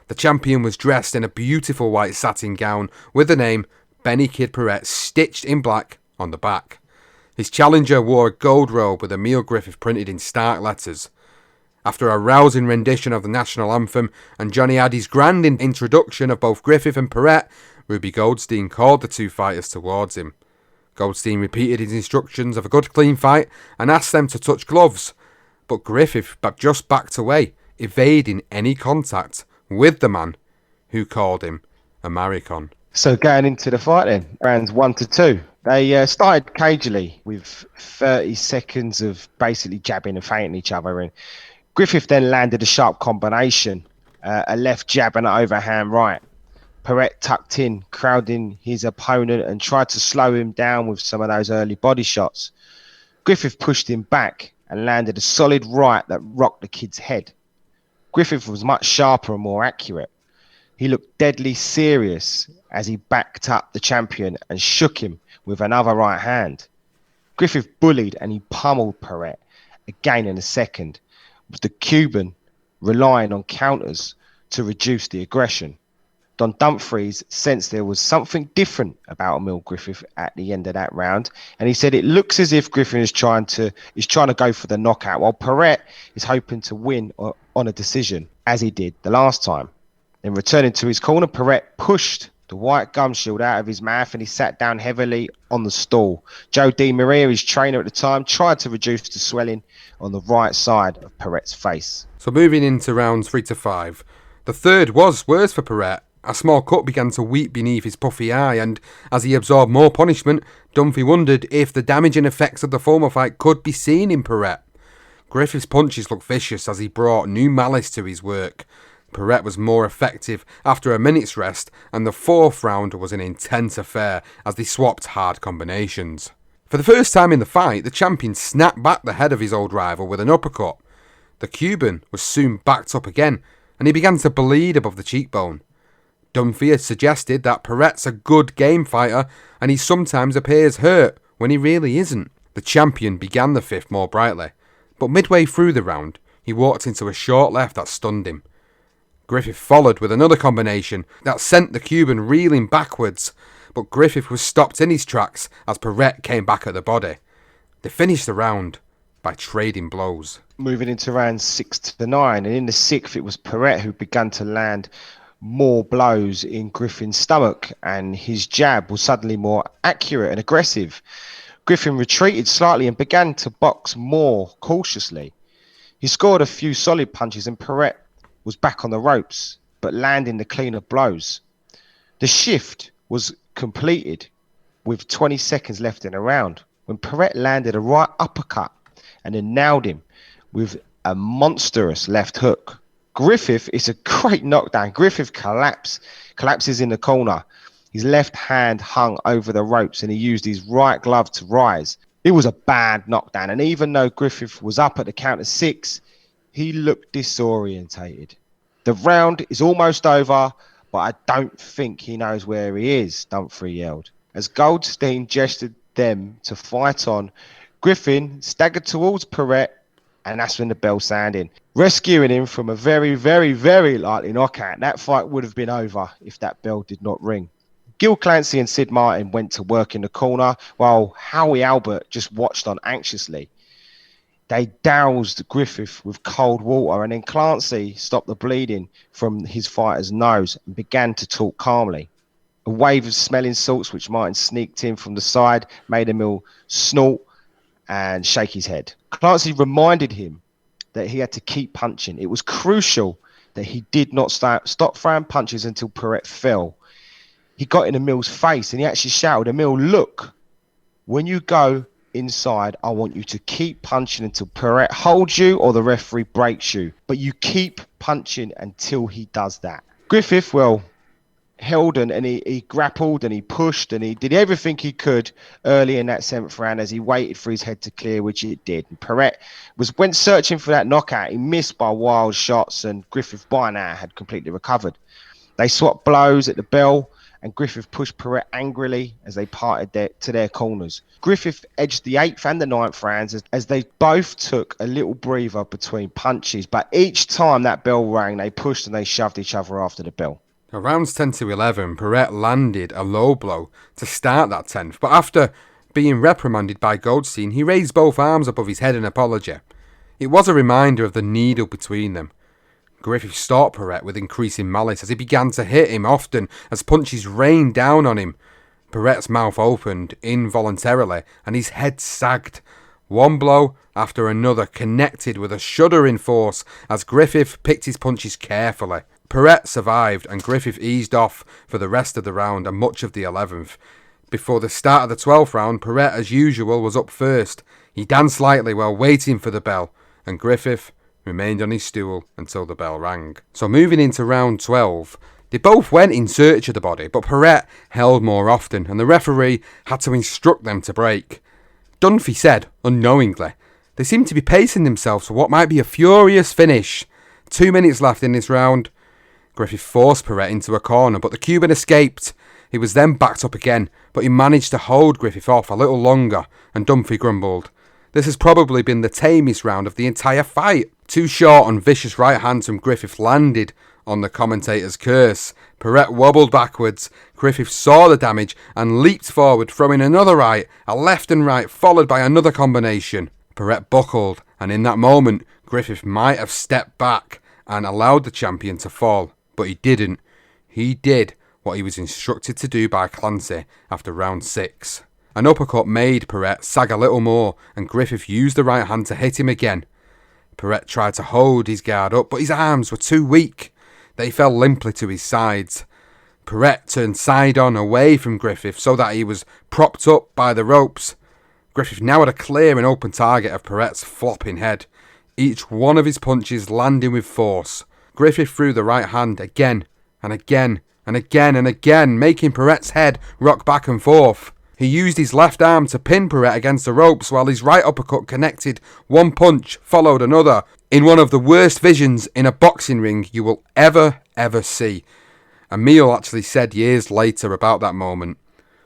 The champion was dressed in a beautiful white satin gown with the name Benny Kid Paret stitched in black on the back. His challenger wore a gold robe with Emile Griffith printed in stark letters. After a rousing rendition of the national anthem and Johnny Addy's grand introduction of both Griffith and Paret, Ruby Goldstein called the two fighters towards him. Goldstein repeated his instructions of a good clean fight and asked them to touch gloves, but Griffith just backed away, evading any contact with the man who called him a maricon. So going into the fight then, rounds 1 to 2. They started cagily with 30 seconds of basically jabbing and feinting each other. And Griffith then landed a sharp combination, a left jab and an overhand right. Paret tucked in, crowding his opponent and tried to slow him down with some of those early body shots. Griffith pushed him back and landed a solid right that rocked the kid's head. Griffith was much sharper and more accurate. He looked deadly serious as he backed up the champion and shook him with another right hand. Griffith bullied and he pummeled Paret again in a second, with the Cuban relying on counters to reduce the aggression. Don Dumfries sensed there was something different about Emile Griffith at the end of that round, and he said it looks as if Griffith is trying to go for the knockout, while Paret is hoping to win on a decision, as he did the last time. Then returning to his corner, Paret pushed the white gum shield out of his mouth and he sat down heavily on the stool. Joe Di Maria, his trainer at the time, tried to reduce the swelling on the right side of Paret's face. So moving into rounds 3 to 5, the third was worse for Paret. A small cut began to weep beneath his puffy eye, and as he absorbed more punishment, Dunphy wondered if the damaging effects of the former fight could be seen in Paret. Griffith's punches looked vicious as he brought new malice to his work. Paret was more effective after a minute's rest, and the fourth round was an intense affair as they swapped hard combinations. For the first time in the fight, the champion snapped back the head of his old rival with an uppercut. The Cuban was soon backed up again, and he began to bleed above the cheekbone. Dunphy had suggested that Paret's a good game fighter, and he sometimes appears hurt when he really isn't. The champion began the fifth more brightly, but midway through the round, he walked into a short left that stunned him. Griffith followed with another combination that sent the Cuban reeling backwards, but Griffith was stopped in his tracks as Paret came back at the body. They finished the round by trading blows. Moving into rounds 6 to 9, and in the sixth it was Paret who began to land more blows in Griffin's stomach, and his jab was suddenly more accurate and aggressive. Griffin retreated slightly and began to box more cautiously. He scored a few solid punches and Paret was back on the ropes, but landing the cleaner blows. The shift was completed with 20 seconds left in the round when Paret landed a right uppercut and then nailed him with a monstrous left hook. Griffith is a great knockdown. Griffith collapses in the corner. His left hand hung over the ropes and he used his right glove to rise. It was a bad knockdown, and even though Griffith was up at the count of 6, he looked disorientated. The round is almost over, but I don't think he knows where he is, Dunphy yelled. As Goldstein gestured them to fight on, Griffin staggered towards Paret, and that's when the bell sounded, rescuing him from a very, very, very likely knockout. That fight would have been over if that bell did not ring. Gil Clancy and Sid Martin went to work in the corner, while Howie Albert just watched on anxiously. They doused Griffith with cold water, and then Clancy stopped the bleeding from his fighter's nose and began to talk calmly. A wave of smelling salts, which Martin sneaked in from the side, made Emile snort and shake his head. Clancy reminded him that he had to keep punching. It was crucial that he did not stop throwing punches until Paret fell. He got in Emile's face and he actually shouted, "Emile, look, when you go inside, I want you to keep punching until Paret holds you or the referee breaks you. But you keep punching until he does that." Griffith, held and he grappled and he pushed and he did everything he could early in that 7th round as he waited for his head to clear, which it did. And Paret went searching for that knockout. He missed by wild shots, and Griffith by now had completely recovered. They swapped blows at the bell, and Griffith pushed Paret angrily as they parted to their corners. Griffith edged the 8th and the 9th rounds as they both took a little breather between punches, but each time that bell rang, they pushed and they shoved each other after the bell. Rounds 10 to 11, Paret landed a low blow to start that 10th, but after being reprimanded by Goldstein, he raised both arms above his head in apology. It was a reminder of the needle between them. Griffith stalked Paret with increasing malice as he began to hit him often as punches rained down on him. Paret's mouth opened involuntarily and his head sagged. One blow after another connected with a shuddering force as Griffith picked his punches carefully. Paret survived and Griffith eased off for the rest of the round and much of the 11th. Before the start of the 12th round, Paret, as usual, was up first. He danced slightly while waiting for the bell, and Griffith remained on his stool until the bell rang. So moving into round 12, they both went in search of the body, but Paret held more often, and the referee had to instruct them to break. Dunphy said, unknowingly, they seemed to be pacing themselves for what might be a furious finish. 2 minutes left in this round. Griffith forced Paret into a corner, but the Cuban escaped. He was then backed up again, but he managed to hold Griffith off a little longer, and Dunphy grumbled. This has probably been the tamest round of the entire fight. 2 short and vicious right hands from Griffith landed on the commentator's curse. Paret wobbled backwards. Griffith saw the damage and leaped forward, throwing another right, a left and right, followed by another combination. Paret buckled, and in that moment, Griffith might have stepped back and allowed the champion to fall. But he didn't. He did what he was instructed to do by Clancy after round 6. An uppercut made Paret sag a little more, and Griffith used the right hand to hit him again. Paret tried to hold his guard up, but his arms were too weak. They fell limply to his sides. Paret turned side on away from Griffith so that he was propped up by the ropes. Griffith now had a clear and open target of Paret's flopping head, each one of his punches landing with force. Griffith threw the right hand again and again and again and again, making Paret's head rock back and forth. He used his left arm to pin Paret against the ropes while his right uppercut connected. One punch followed another in one of the worst visions in a boxing ring you will ever see. Emile actually said years later about that moment,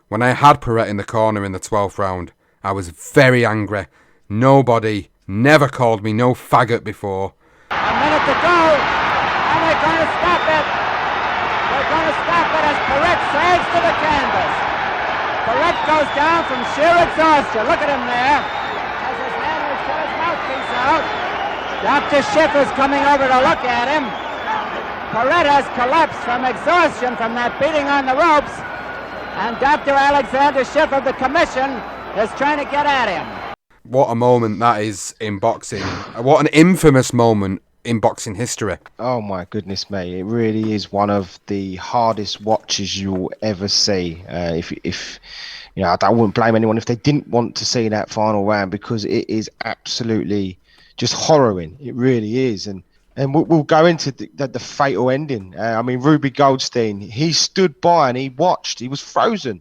"When I had Paret in the corner in the 12th round, I was very angry. Nobody never called me no faggot before." A minute to go, and they're going to stop it. They're going to stop it as Paret sags to the canvas. Paret goes down from sheer exhaustion. Look at him there. As his handlers put his mouthpiece out. Dr. Schiff is coming over to look at him. Paret has collapsed from exhaustion from that beating on the ropes. And Dr. Alexander Schiff of the commission is trying to get at him. What a moment that is in boxing. What an infamous moment in boxing history. Oh my goodness me, it really is one of the hardest watches you'll ever see. If you know, I wouldn't blame anyone if they didn't want to see that final round, because it is absolutely just horrifying. It really is. And we'll go into the fatal ending. I mean, Ruby Goldstein, he stood by and he watched. He was frozen.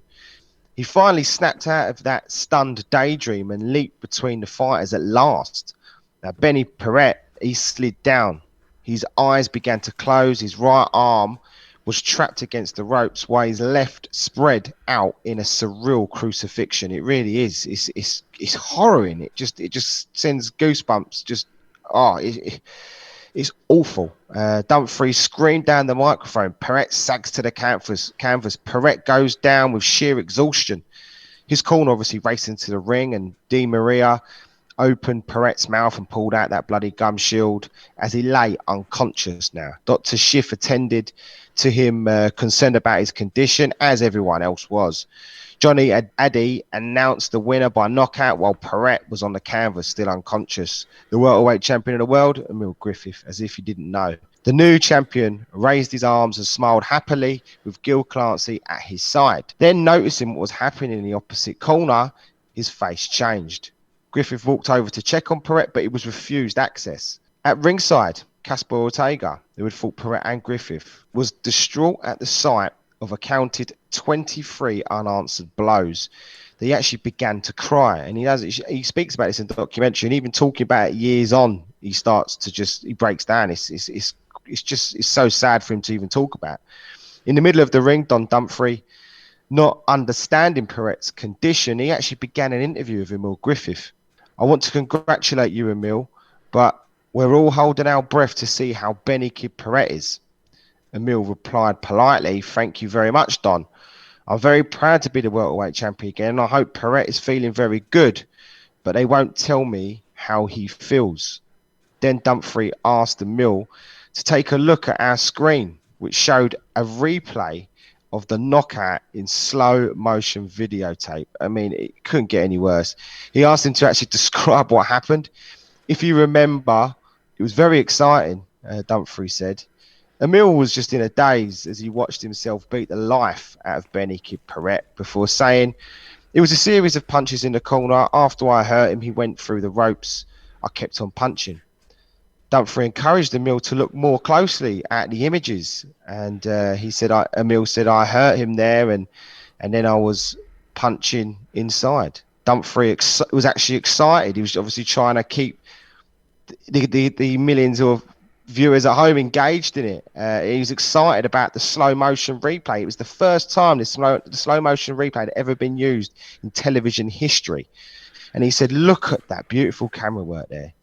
He finally snapped out of that stunned daydream and leaped between the fighters at last. Now, Benny Paret, he slid down His eyes began to close. His right arm was trapped against the ropes while his left spread out in a surreal crucifixion. It really is. It's horroring. It just sends goosebumps. It's awful. Dumfries screamed down the microphone. Paret sags to the canvas. Paret goes down with sheer exhaustion. His corner obviously raced into the ring, and Di Maria opened Paret's mouth and pulled out that bloody gum shield as he lay unconscious now. Dr. Schiff attended to him, concerned about his condition, as everyone else was. Johnny Addy announced the winner by knockout while Paret was on the canvas, still unconscious. The welterweight champion of the world, Emile Griffith, as if he didn't know. The new champion raised his arms and smiled happily with Gil Clancy at his side. Then, noticing what was happening in the opposite corner, his face changed. Griffith walked over to check on Paret, but he was refused access. At ringside, Caspar Ortega, who had fought Paret and Griffith, was distraught at the sight of a counted 23 unanswered blows. He actually began to cry, and he speaks about this in the documentary, and even talking about it years on, he breaks down. It's so sad for him to even talk about. In the middle of the ring, Don Dumfries, not understanding Paret's condition, he actually began an interview with Emile Griffith. I want to congratulate you, Emile, but we're all holding our breath to see how Benny Kid Paret is. Emile replied politely, "Thank you very much, Don. I'm very proud to be the welterweight champion again, and I hope Paret is feeling very good, but they won't tell me how he feels." Then Dumfries asked Emile to take a look at our screen, which showed a replay of the knockout in slow motion videotape. I mean, it couldn't get any worse. He asked him to actually describe what happened. If you remember, it was very exciting, Dumfries said. Emile was just in a daze as he watched himself beat the life out of Benny Kid Paret before saying, "It was a series of punches in the corner. After I hurt him, he went through the ropes. I kept on punching." Dumfries encouraged Emile to look more closely at the images, and Emile said, "I hurt him there, and then I was punching inside." Dumfries was actually excited. He was obviously trying to keep the millions of viewers at home engaged in it. He was excited about the slow motion replay. It was the first time the slow motion replay had ever been used in television history, and he said, "Look at that beautiful camera work there."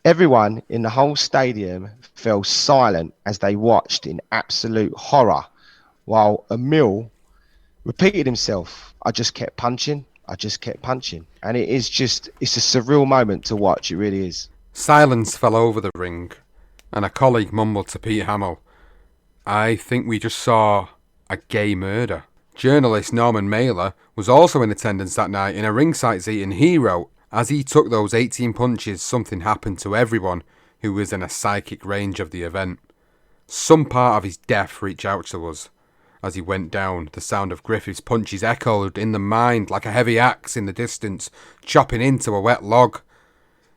Everyone in the whole stadium fell silent as they watched in absolute horror, while Emile repeated himself, "I just kept punching, I just kept punching." And it's a surreal moment to watch, it really is. Silence fell over the ring, and a colleague mumbled to Pete Hamill, "I think we just saw a gay murder." Journalist Norman Mailer was also in attendance that night in a ringside seat, and he wrote, "As he took those 18 punches, something happened to everyone who was in a psychic range of the event. Some part of his death reached out to us. As he went down, the sound of Griffith's punches echoed in the mind like a heavy axe in the distance, chopping into a wet log.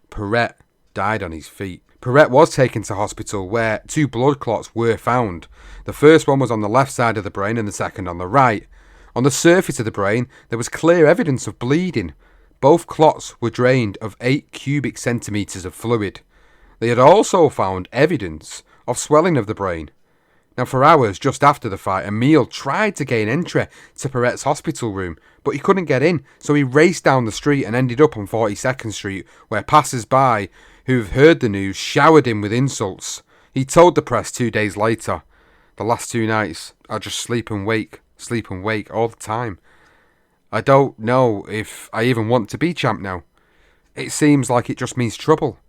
Paret died on his feet. Paret was taken to hospital where 2 blood clots were found. The first one was on the left side of the brain and the second on the right. On the surface of the brain, there was clear evidence of bleeding. Both clots were drained of 8 cubic centimetres of fluid. They had also found evidence of swelling of the brain. Now, for hours just after the fight, Emile tried to gain entry to Paret's hospital room, but he couldn't get in, so he raced down the street and ended up on 42nd Street, where passers-by who've heard the news showered him with insults. He told the press 2 days later, "The last 2 nights, I just sleep and wake all the time. I don't know if I even want to be champ now. It seems like it just means trouble.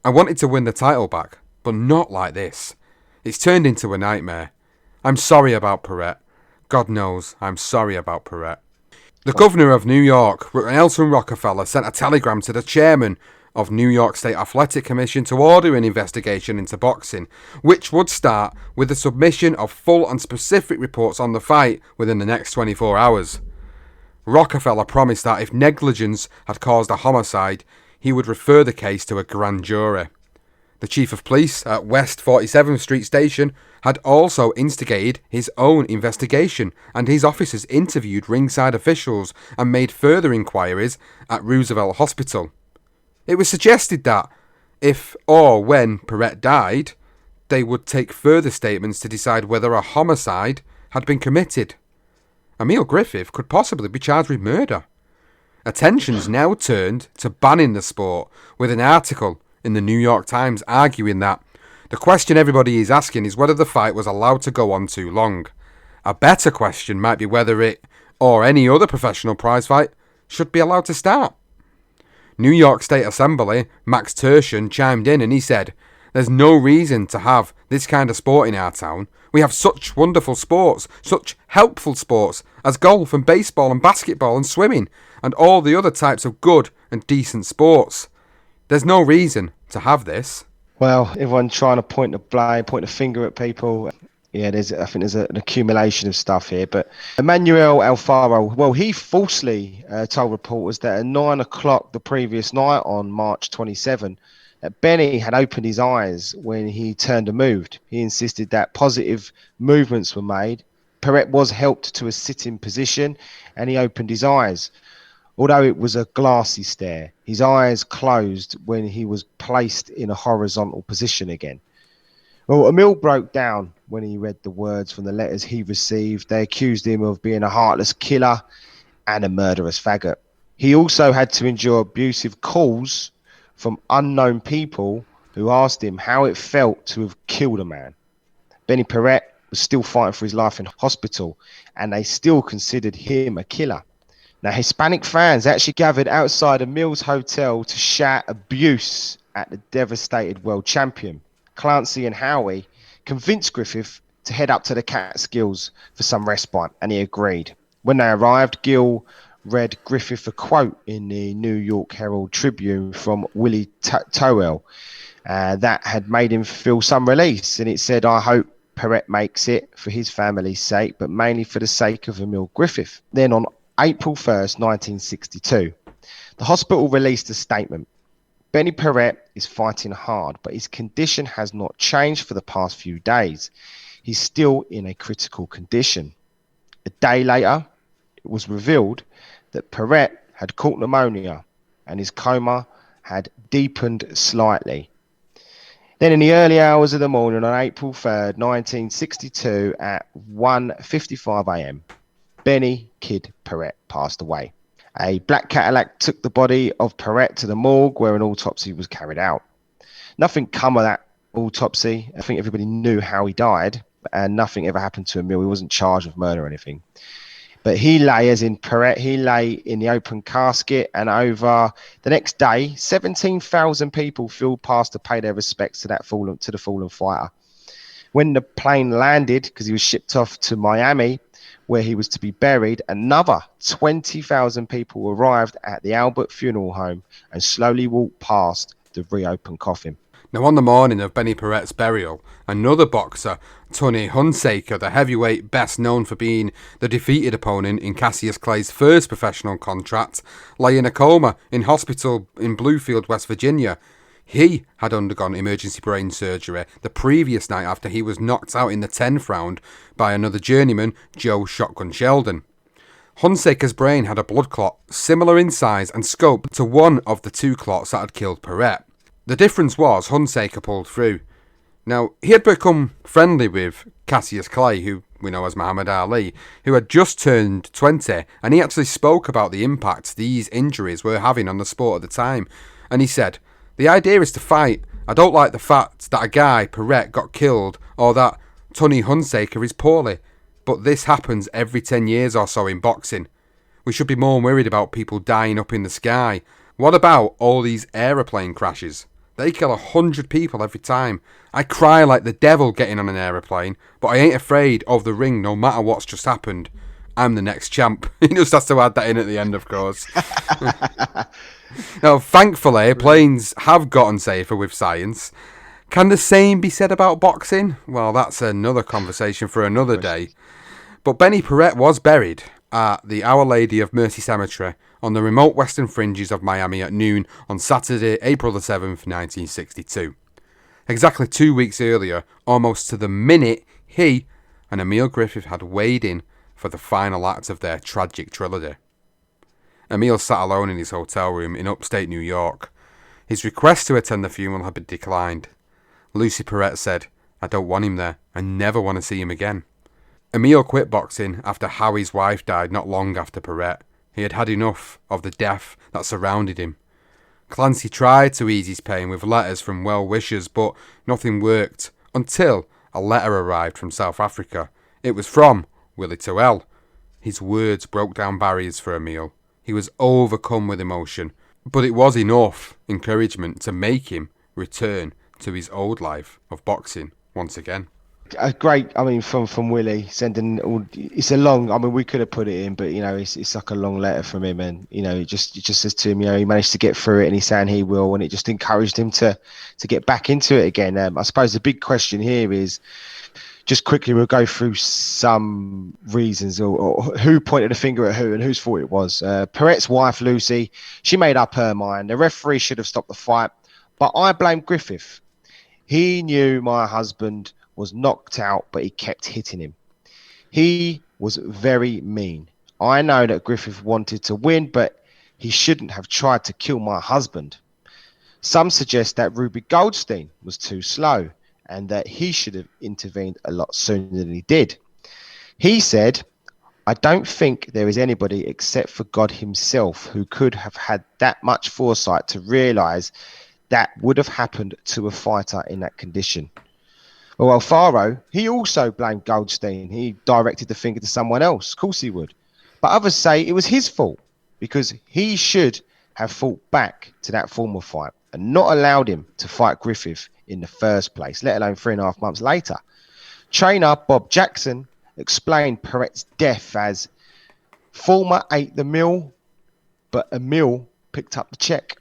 I wanted to win the title back, but not like this. It's turned into a nightmare. I'm sorry about Paret. God knows I'm sorry about Paret." The governor of New York, Nelson Rockefeller, sent a telegram to the chairman of New York State Athletic Commission to order an investigation into boxing, which would start with the submission of full and specific reports on the fight within the next 24 hours. Rockefeller promised that if negligence had caused a homicide, he would refer the case to a grand jury. The chief of police at West 47th Street Station had also instigated his own investigation, and his officers interviewed ringside officials and made further inquiries at Roosevelt Hospital. It was suggested that If or when Paret died, they would take further statements to decide whether a homicide had been committed. Emile Griffith could possibly be charged with murder. Attention's now turned to banning the sport, with an article in the New York Times arguing that the question everybody is asking is whether the fight was allowed to go on too long. A better question might be whether it, or any other professional prize fight, should be allowed to start. New York State Assembly Max Turshen chimed in and he said, "There's no reason to have this kind of sport in our town. We have such wonderful sports, such helpful sports as golf and baseball and basketball and swimming and all the other types of good and decent sports. There's no reason to have this." Well, everyone trying to point the finger at people. Yeah, I think there's an accumulation of stuff here. But Emmanuel Alfaro, well, he falsely told reporters that at 9 o'clock the previous night on March 27, that Benny had opened his eyes when he turned and moved. He insisted that positive movements were made. Paret was helped to a sitting position and he opened his eyes. Although it was a glassy stare, his eyes closed when he was placed in a horizontal position again. Well, Emile broke down when he read the words from the letters he received. They accused him of being a heartless killer and a murderous faggot. He also had to endure abusive calls from unknown people who asked him how it felt to have killed a man. Benny Paret was still fighting for his life in hospital, and they still considered him a killer. Now, Hispanic fans actually gathered outside Emile's hotel to shout abuse at the devastated world champion. Clancy and Howie convinced Griffith to head up to the Catskills for some respite, and he agreed. When they arrived, Gill read Griffith a quote in the New York Herald Tribune from Willie Towell that had made him feel some release, and it said, "I hope Paret makes it for his family's sake, but mainly for the sake of Emile Griffith." Then on April 1st, 1962, the hospital released a statement. Benny Paret is fighting hard, but his condition has not changed for the past few days. He's still in a critical condition. A day later, it was revealed that Paret had caught pneumonia and his coma had deepened slightly. Then in the early hours of the morning on April 3rd, 1962 at 1:55 a.m., Benny Kid Paret passed away. A black Cadillac took the body of Paret to the morgue where an autopsy was carried out. Nothing come of that autopsy. I think everybody knew how he died and nothing ever happened to Emile. He wasn't charged with murder or anything. But he lay, as in Paret, he lay in the open casket, and over the next day, 17,000 people filled past to pay their respects to the fallen fighter. When the plane landed, because he was shipped off to Miami, where he was to be buried, another 20,000 people arrived at the Albert Funeral Home and slowly walked past the reopened coffin. Now, on the morning of Benny Paret's burial, another boxer, Tony Hunsaker, the heavyweight best known for being the defeated opponent in Cassius Clay's first professional contract, lay in a coma in hospital in Bluefield, West Virginia. He had undergone emergency brain surgery the previous night after he was knocked out in the 10th round by another journeyman, Joe Shotgun Sheldon. Hunsaker's brain had a blood clot similar in size and scope to one of the two clots that had killed Paret. The difference was Hunsaker pulled through. Now, he had become friendly with Cassius Clay, who we know as Muhammad Ali, who had just turned 20, and he actually spoke about the impact these injuries were having on the sport at the time. And he said, "The idea is to fight. I don't like the fact that a guy, Paret, got killed or that Tony Hunsaker is poorly. But this happens every 10 years or so in boxing. We should be more worried about people dying up in the sky. What about all these aeroplane crashes? They kill 100 people every time. I cry like the devil getting on an aeroplane, but I ain't afraid of the ring no matter what's just happened. I'm the next champ." He just has to add that in at the end, of course. Now, thankfully, planes have gotten safer with science. Can the same be said about boxing? Well, that's another conversation for another day. But Benny Paret was buried at the Our Lady of Mercy Cemetery on the remote western fringes of Miami at noon on Saturday, April the 7th, 1962. Exactly 2 weeks earlier, almost to the minute, he and Emile Griffith had weighed in for the final act of their tragic trilogy. Emile sat alone in his hotel room in upstate New York. His request to attend the funeral had been declined. Lucy Paret said, "I don't want him there. I never want to see him again." Emile quit boxing after Howie's wife died not long after Paret. He had had enough of the death that surrounded him. Clancy tried to ease his pain with letters from well-wishers, but nothing worked until a letter arrived from South Africa. It was from Willie Toel. His words broke down barriers for Emile. He was overcome with emotion, but it was enough encouragement to make him return to his old life of boxing once again. A great, I mean, from Willie sending all. It's a long. I mean, we could have put it in, but it's like a long letter from him, and it just says to him, he managed to get through it, and he's saying he will, and it just encouraged him to get back into it again. I suppose the big question here is, just quickly, we'll go through some reasons or who pointed a finger at who and whose fault it was. Paret's wife Lucy, she made up her mind. The referee should have stopped the fight, but I blame Griffith. He knew my husband was knocked out, but he kept hitting him. He was very mean. I know that Griffith wanted to win, but he shouldn't have tried to kill my husband. Some suggest that Ruby Goldstein was too slow and that he should have intervened a lot sooner than he did. He said, "I don't think there is anybody except for God himself who could have had that much foresight to realise that would have happened to a fighter in that condition." Well, Alfaro, he also blamed Goldstein. He directed the finger to someone else. Of course he would. But others say it was his fault because he should have fought back to that former fight and not allowed him to fight Griffith in the first place, let alone 3.5 months later. Trainer Bob Jackson explained Paret's death as former ate the meal, but Emile picked up the check.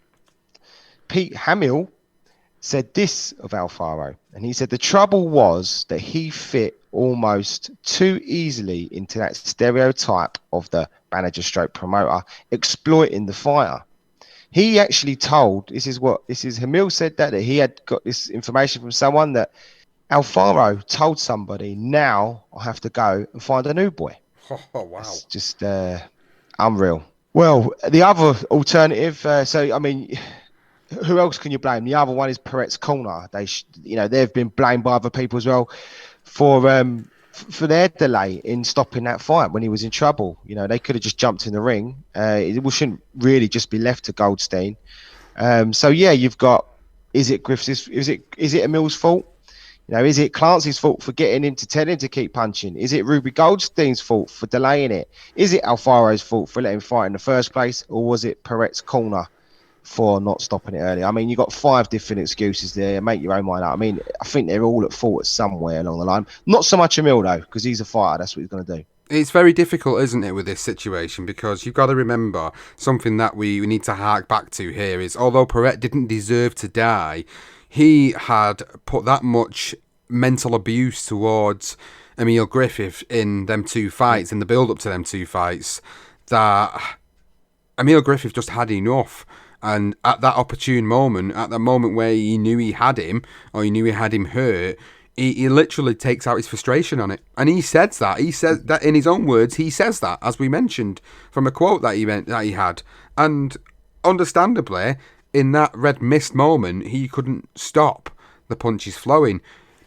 Pete Hamill said this of Alfaro, and he said the trouble was that he fit almost too easily into that stereotype of the manager stroke promoter exploiting the fighter. He actually told, Hamill said that he had got this information from someone that Alfaro told somebody, now I have to go and find a new boy. Oh, wow. It's just unreal. Well, the other alternative, who else can you blame? The other one is Paret's corner. They've been blamed by other people as well for their delay in stopping that fight when he was in trouble. They could have just jumped in the ring. It shouldn't really just be left to Goldstein. You've got, is it Griffith's? Is it Emile's fault? Is it Clancy's fault for getting him to tell him to keep punching? Is it Ruby Goldstein's fault for delaying it? Is it Alfaro's fault for letting him fight in the first place? Or was it Paret's corner for not stopping it early? I mean, you've got 5 different excuses there. Make your own mind up. I mean, I think they're all at fault somewhere along the line. Not so much Emile, though, because he's a fighter. That's what he's going to do. It's very difficult, isn't it, with this situation, because you've got to remember something that we need to hark back to here is, although Paret didn't deserve to die, he had put that much mental abuse towards Emile Griffith in them 2 fights, in the build-up to them 2 fights, that Emile Griffith just had enough. And at that opportune moment, at the moment where he knew he had him, or he knew he had him hurt, he literally takes out his frustration on it. And he says that. He says that in his own words, he says that, as we mentioned, from a quote that he had. And understandably, in that red mist moment, he couldn't stop the punches flowing.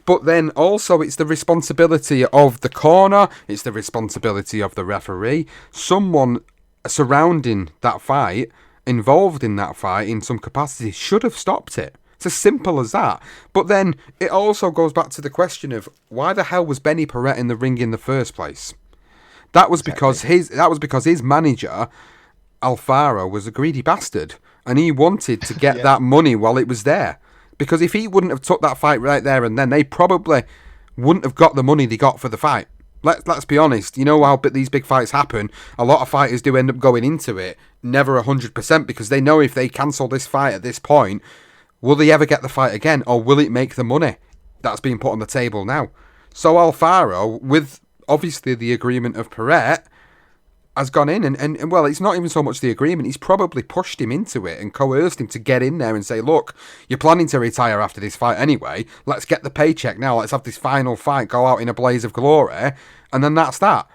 But then also it's the responsibility of the corner, it's the responsibility of the referee, someone surrounding that fight, involved in that fight in some capacity, should have stopped it. It's as simple as that. But then it also goes back to the question of why the hell was Benny Paret in the ring in the first place? That was because his manager, Alfaro, was a greedy bastard, and he wanted to get that money while it was there. Because if he wouldn't have took that fight right there and then, they probably wouldn't have got the money they got for the fight. Let's be honest. You know how these big fights happen. A lot of fighters do end up going into it never 100% because they know if they cancel this fight at this point, will they ever get the fight again, or will it make the money that's being put on the table now? So Alfaro, with obviously the agreement of Paret, has gone in and well, it's not even so much the agreement. He's probably pushed him into it and coerced him to get in there and say, look, you're planning to retire after this fight anyway. Let's get the paycheck now. Let's have this final fight, go out in a blaze of glory. And then that's that.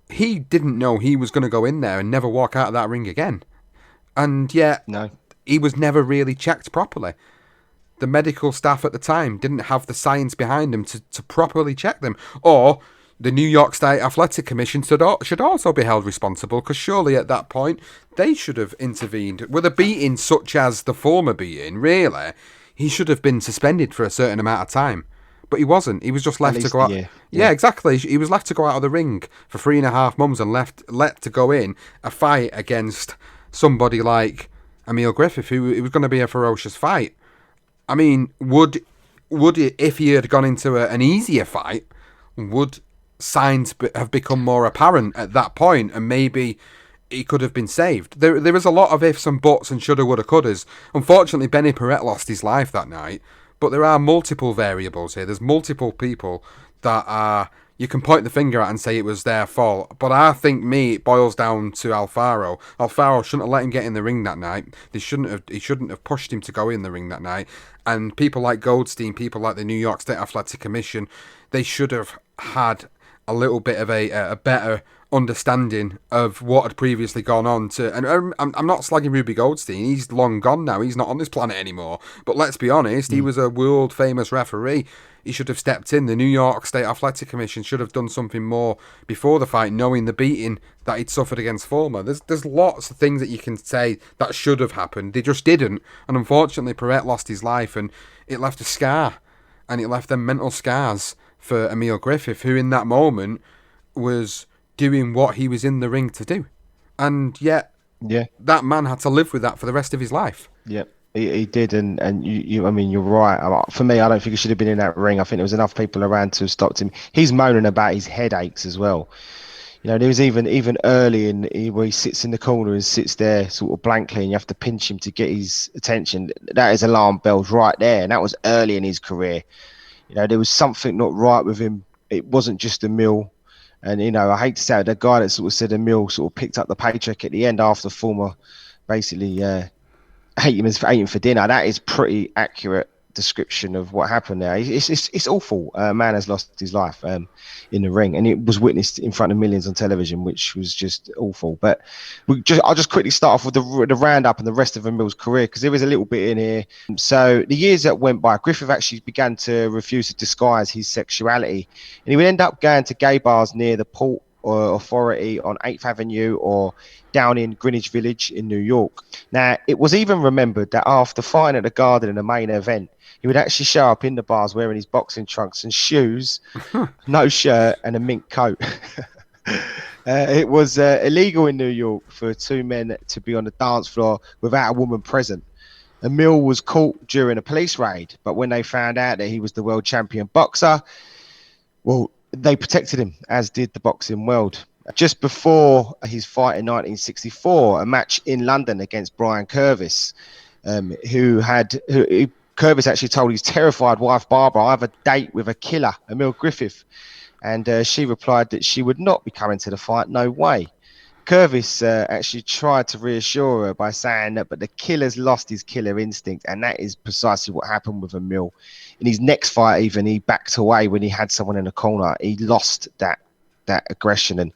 He didn't know he was going to go in there and never walk out of that ring again. And yet, no, he was never really checked properly. The medical staff at the time didn't have the science behind them to properly check them. Or the New York State Athletic Commission should also be held responsible, because surely at that point they should have intervened. With a beating such as the former beating, really, he should have been suspended for a certain amount of time. But he wasn't. He was just left to go out. Yeah, exactly. He was left to go out of the ring for 3.5 months and let to go in a fight against somebody like Emile Griffith, who it was going to be a ferocious fight. I mean, would it, if he had gone into an easier fight, would signs have become more apparent at that point, and maybe he could have been saved? There is a lot of ifs and buts and shoulda, woulda, couldas. Unfortunately, Benny Paret lost his life that night, but there are multiple variables here. There's multiple people that you can point the finger at and say it was their fault. But I think it boils down to Alfaro. Alfaro shouldn't have let him get in the ring that night. He shouldn't have pushed him to go in the ring that night. And people like Goldstein, people like the New York State Athletic Commission, they should have had a little bit of a better understanding of what had previously gone on. And I'm not slagging Ruby Goldstein. He's long gone now. He's not on this planet anymore. But let's be honest, he was a world famous referee. He should have stepped in. The New York State Athletic Commission should have done something more before the fight, knowing the beating that he'd suffered against Former. There's lots of things that you can say that should have happened. They just didn't. And unfortunately, Paret lost his life, and it left a scar. And it left them mental scars for Emile Griffith, who in that moment was doing what he was in the ring to do. And yet, that man had to live with that for the rest of his life. Yep. He did, and you. I mean, you're right. For me, I don't think he should have been in that ring. I think there was enough people around to have stopped him. He's moaning about his headaches as well. You know, there was even early where he sits in the corner and sits there sort of blankly, and you have to pinch him to get his attention. That is alarm bells right there, and that was early in his career. You know, there was something not right with him. It wasn't just Emile. And, you know, I hate to say it, the guy that sort of said Emile sort of picked up the paycheck at the end after Former basically ate him for dinner. That is pretty accurate description of what happened there. It's awful. A man has lost his life in the ring, and it was witnessed in front of millions on television, which was just awful. But I'll just quickly start off with the roundup and the rest of Emile's career, because there is a little bit in here. So the years that went by, Griffith actually began to refuse to disguise his sexuality, and he would end up going to gay bars near the Port Authority on 8th Avenue or down in Greenwich Village in New York. Now, it was even remembered that after fighting at the Garden in the main event, he would actually show up in the bars wearing his boxing trunks and shoes, no shirt, and a mink coat. It was illegal in New York for two men to be on the dance floor without a woman present. Emile was caught during a police raid, but when they found out that he was the world champion boxer, well, they protected him, as did the boxing world. Just before his fight in 1964, a match in London against Brian Curvis, Curvis actually told his terrified wife, Barbara, I have a date with a killer, Emile Griffith. And she replied that she would not be coming to the fight, no way. Curvis actually tried to reassure her by saying that, but the killer's lost his killer instinct, and that is precisely what happened with Emile. In his next fight, even, he backed away when he had someone in the corner. He lost that aggression.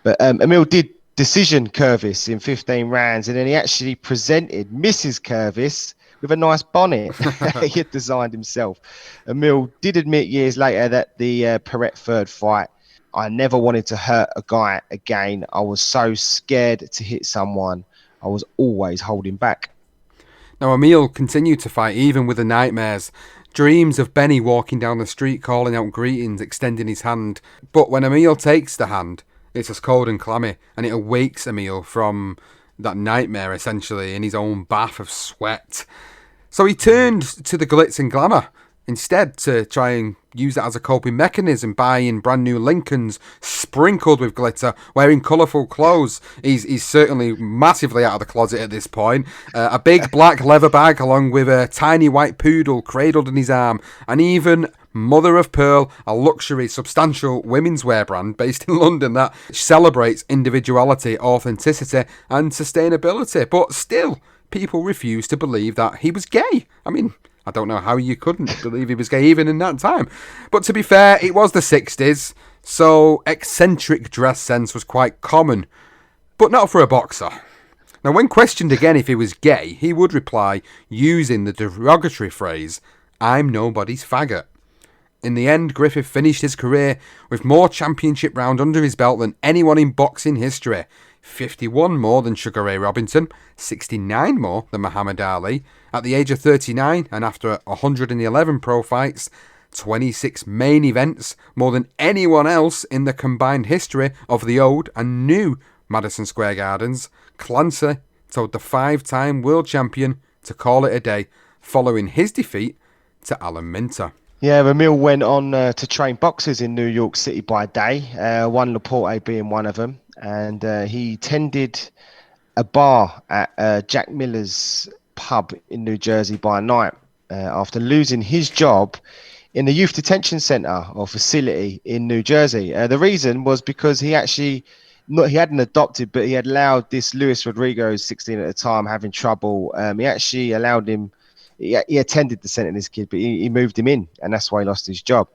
But Emile did decision Curvis in 15 rounds, and then he actually presented Mrs. Curvis with a nice bonnet he had designed himself. Emile did admit years later that the Paret third fight, I never wanted to hurt a guy again. I was so scared to hit someone. I was always holding back. Now, Emile continued to fight even with the nightmares. Dreams of Benny walking down the street, calling out greetings, extending his hand. But when Emile takes the hand, it's as cold and clammy, and it awakes Emile from that nightmare, essentially, in his own bath of sweat. So he turned to the glitz and glamour instead to try and use that as a coping mechanism, buying brand new Lincolns sprinkled with glitter, wearing colourful clothes. He's certainly massively out of the closet at this point. A big black leather bag along with a tiny white poodle cradled in his arm, and even Mother of Pearl, a luxury, substantial women's wear brand based in London that celebrates individuality, authenticity and sustainability. But still, people refuse to believe that he was gay. I mean, I don't know how you couldn't believe he was gay even in that time. But to be fair, it was the 60s, so eccentric dress sense was quite common. But not for a boxer. Now, when questioned again if he was gay, he would reply using the derogatory phrase, "I'm nobody's faggot." In the end, Griffith finished his career with more championship rounds under his belt than anyone in boxing history. 51 more than Sugar Ray Robinson, 69 more than Muhammad Ali. At the age of 39 and after 111 pro fights, 26 main events, more than anyone else in the combined history of the old and new Madison Square Gardens, Clancy told the 5-time world champion to call it a day following his defeat to Alan Minter. Yeah, Emile went on to train boxers in New York City by day, one Laporte being one of them. And he tended a bar at Jack Miller's pub in New Jersey by night after losing his job in the youth detention centre or facility in New Jersey. The reason was because he hadn't adopted, but he had allowed this Luis Rodriguez, 16 at the time, having trouble. He actually allowed him. He attended the centre, this kid, but he moved him in, and that's why he lost his job.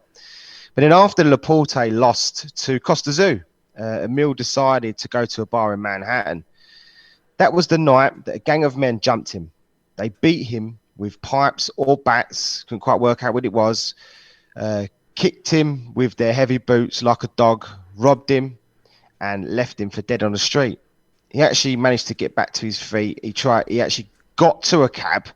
But then after Laporte lost to Costa Zoo, Emile decided to go to a bar in Manhattan. That was the night that a gang of men jumped him. They beat him with pipes or bats, couldn't quite work out what it was, kicked him with their heavy boots like a dog, robbed him, and left him for dead on the street. He actually managed to get back to his feet. He actually got to a cab,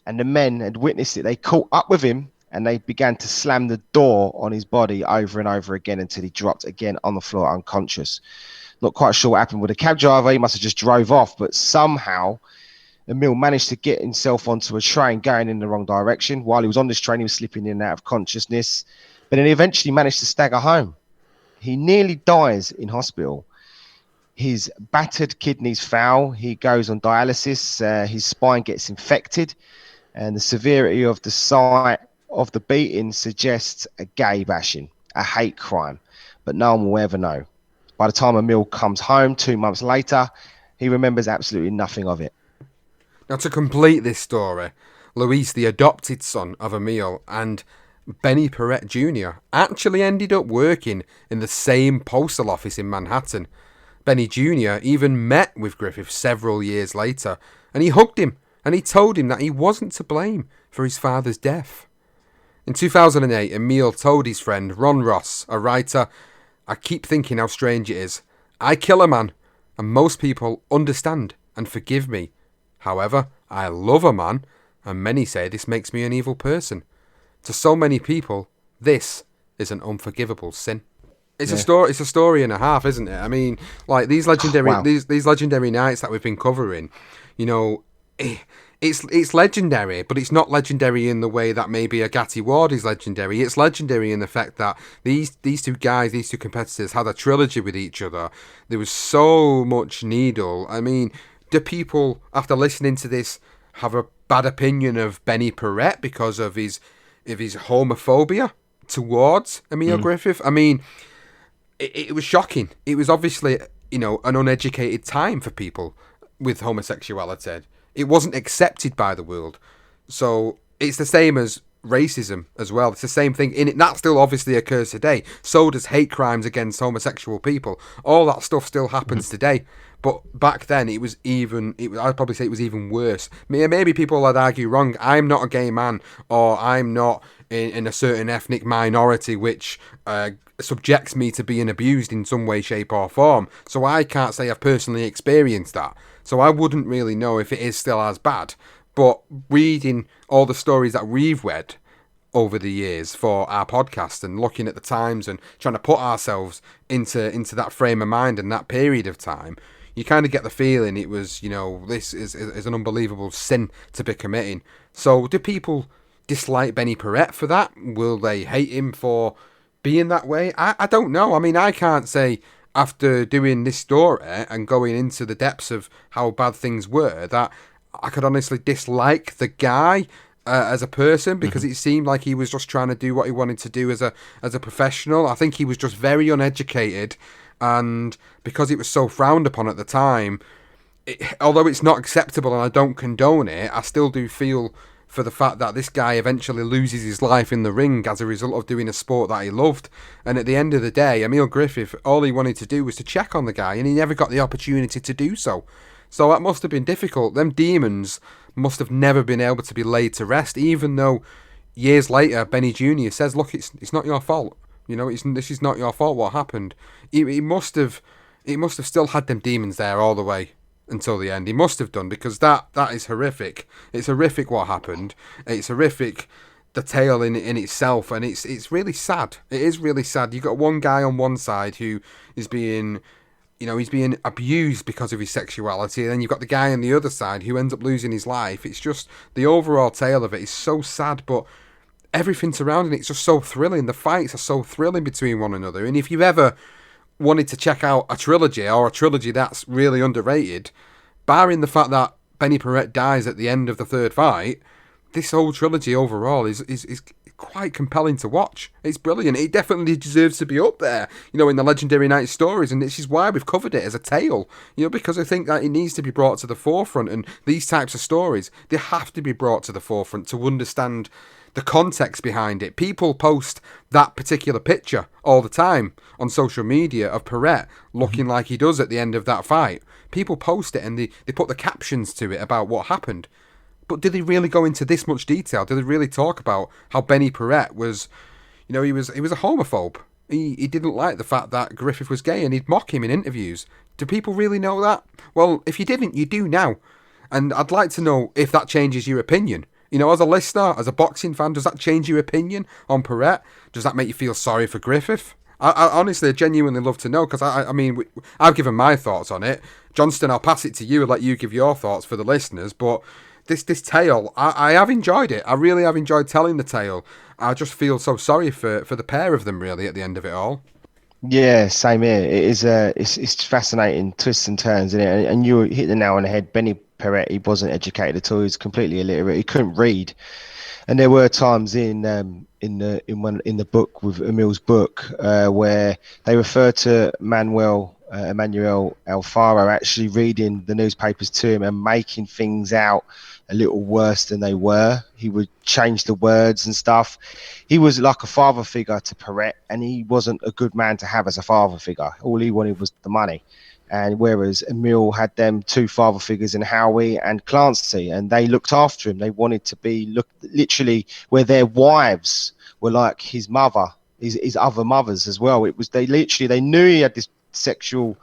and the men had witnessed it. They caught up with him, and they began to slam the door on his body over and over again until he dropped again on the floor unconscious. Not quite sure what happened with the cab driver. He must have just drove off, but somehow Emile managed to get himself onto a train going in the wrong direction. While he was on this train, he was slipping in and out of consciousness, but then he eventually managed to stagger home. He nearly dies in hospital. His battered kidneys fail. He goes on dialysis. His spine gets infected, and the severity of the site of the beating suggests a gay bashing, a hate crime, but no one will ever know. By the time Emile comes home 2 months later, he remembers absolutely nothing of it. Now, to complete this story, Luis, the adopted son of Emile, and Benny Paret Jr. actually ended up working in the same postal office in Manhattan. Benny Jr. even met with Griffith several years later, and he hugged him, and he told him that he wasn't to blame for his father's death. In 2008, Emile told his friend Ron Ross, a writer, "I keep thinking how strange it is. I kill a man, and most people understand and forgive me. However, I love a man, and many say this makes me an evil person. To so many people, this is an unforgivable sin." It's a story. It's a story and a half, isn't it? I mean, like these legendary, these legendary nights that we've been covering. You know, it's legendary, but it's not legendary in the way that maybe a Gatti Ward is legendary. It's legendary in the fact that these two guys, these two competitors, had a trilogy with each other. There was so much needle. I mean, do people, after listening to this, have a bad opinion of Benny Paret because of his homophobia towards Emile Griffith? I mean, it was shocking. It was obviously, an uneducated time for people with homosexuality. It wasn't accepted by the world. So it's the same as racism as well. It's the same thing. That still obviously occurs today. So does hate crimes against homosexual people. All that stuff still happens today. But back then, I'd probably say it was even worse. Maybe people would argue wrong. I'm not a gay man, or I'm not in a certain ethnic minority which subjects me to being abused in some way, shape or form. So I can't say I've personally experienced that. So I wouldn't really know if it is still as bad. But reading all the stories that we've read over the years for our podcast and looking at the times and trying to put ourselves into that frame of mind and that period of time, you kind of get the feeling it was, this is an unbelievable sin to be committing. So do people dislike Benny Paret for that? Will they hate him for being that way? I don't know. I mean, I can't say after doing this story and going into the depths of how bad things were that I could honestly dislike the guy as a person, because it seemed like he was just trying to do what he wanted to do as a professional. I think he was just very uneducated, and because it was so frowned upon at the time, although it's not acceptable and I don't condone it, I still do feel for the fact that this guy eventually loses his life in the ring as a result of doing a sport that he loved. And at the end of the day, Emile Griffith, all he wanted to do was to check on the guy, and he never got the opportunity to do so. So that must have been difficult. Them demons must have never been able to be laid to rest, even though years later Benny Jr. says, look, it's not your fault. This is not your fault what happened. He must have still had them demons there all the way until the end. He must have done, because that is horrific. It's horrific what happened. It's horrific, the tale in itself, and it's really sad. It is really sad. You've got one guy on one side who is being... he's being abused because of his sexuality, and then you've got the guy on the other side who ends up losing his life. It's just, the overall tale of it is so sad, but everything surrounding it's just so thrilling. The fights are so thrilling between one another, and if you've ever wanted to check out a trilogy, or a trilogy that's really underrated, barring the fact that Benny Paret dies at the end of the third fight, this whole trilogy overall is quite compelling to watch. It's brilliant. It definitely deserves to be up there, in the Legendary Night stories, and this is why we've covered it as a tale, because I think that it needs to be brought to the forefront, and these types of stories, they have to be brought to the forefront to understand the context behind it. People post that particular picture all the time on social media of Paret looking like he does at the end of that fight. People post it and they put the captions to it about what happened. But did they really go into this much detail? Did they really talk about how Benny Paret was, he was a homophobe? He didn't like the fact that Griffith was gay, and he'd mock him in interviews. Do people really know that? Well, if you didn't, you do now. And I'd like to know if that changes your opinion. As a listener, as a boxing fan, does that change your opinion on Paret? Does that make you feel sorry for Griffith? I honestly, genuinely love to know, because I've given my thoughts on it. Johnston, I'll pass it to you and let you give your thoughts for the listeners, but this tale, I have enjoyed it. I really have enjoyed telling the tale. I just feel so sorry for the pair of them, really, at the end of it all. Yeah, same here. It is it's fascinating twists and turns, isn't it? And you hit the nail on the head. Benny Paret, he wasn't educated at all. He was completely illiterate. He couldn't read, and there were times in the book, with Emile's book, where they refer to Emmanuel Alfaro actually reading the newspapers to him and making things out a little worse than they were. He would change the words and stuff. He was like a father figure to Paret, and he wasn't a good man to have as a father figure. All he wanted was the money. And whereas Emile had them two father figures in Howie and Clancy, and they looked after him. They wanted to be literally where their wives were like his mother, his other mothers as well. They knew he had this sexual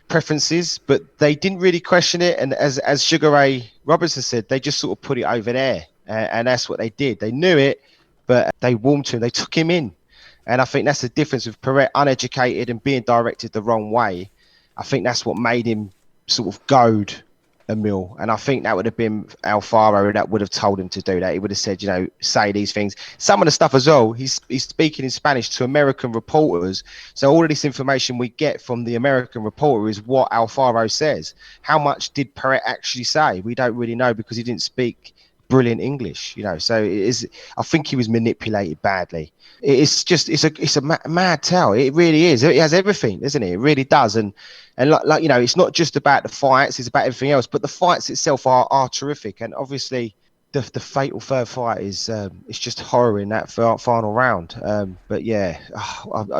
preferences, but they didn't really question it. And as Sugar Ray Robinson said, they just sort of put it over there, and that's what they did. They knew it, but they warmed to him. They took him in, and I think that's the difference with Paret, uneducated and being directed the wrong way. I think that's what made him sort of goad Emile, and I think that would have been Alfaro that would have told him to do that. He would have said, say these things. Some of the stuff as well, he's speaking in Spanish to American reporters, so all of this information we get from the American reporter is what Alfaro says. How much did Paret actually say? We don't really know, because he didn't speak brilliant English, so it is. I think he was manipulated badly. It's a mad tale. It really is. It has everything, isn't it? It really does. And like it's not just about the fights, it's about everything else, but the fights itself are terrific. And obviously the fatal third fight is it's just horror in that final round. But yeah,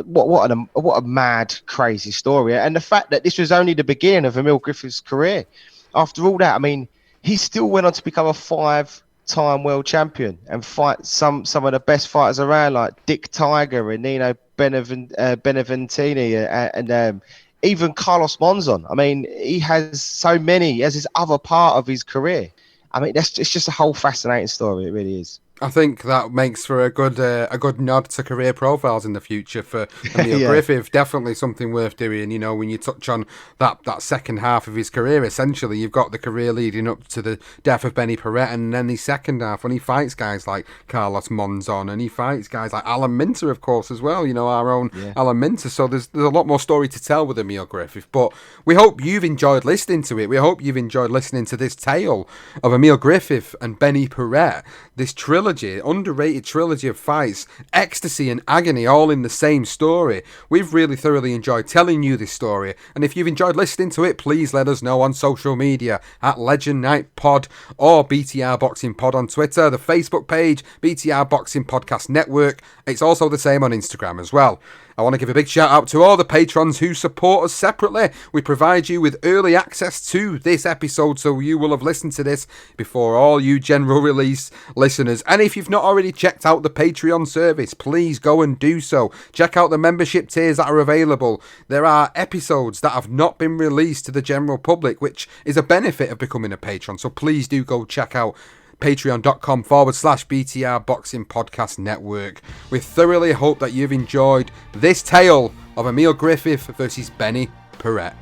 what a mad, crazy story. And the fact that this was only the beginning of Emile Griffith's career. After all that, he still went on to become a 5-time world champion and fight some of the best fighters around, like Dick Tiger and Nino Beneventini and even Carlos Monzon. He has so many as his other part of his career. It's just a whole fascinating story. It really is. I think that makes for a good nod to career profiles in the future for Emile Griffith. Definitely something worth doing. When you touch on that second half of his career, essentially you've got the career leading up to the death of Benny Paret, and then the second half when he fights guys like Carlos Monzon, and he fights guys like Alan Minter, of course, as well. Our own Alan Minter. So there's a lot more story to tell with Emile Griffith. But we hope you've enjoyed listening to it. We hope you've enjoyed listening to this tale of Emile Griffith and Benny Paret. This underrated trilogy of fights, ecstasy and agony, all in the same story. We've really thoroughly enjoyed telling you this story, and if you've enjoyed listening to it, please let us know on social media at Legend Night Pod or BTR Boxing Pod on Twitter, the Facebook page, BTR Boxing Podcast Network. It's also the same on Instagram as well. I want to give a big shout out to all the patrons who support us separately. We provide you with early access to this episode, so you will have listened to this before all you general release listeners. And if you've not already checked out the Patreon service, please go and do so. Check out the membership tiers that are available. There are episodes that have not been released to the general public, which is a benefit of becoming a patron. So please do go check out patreon.com/BTR Boxing Podcast Network. We thoroughly hope that you've enjoyed this tale of Emile Griffith versus Benny Paret.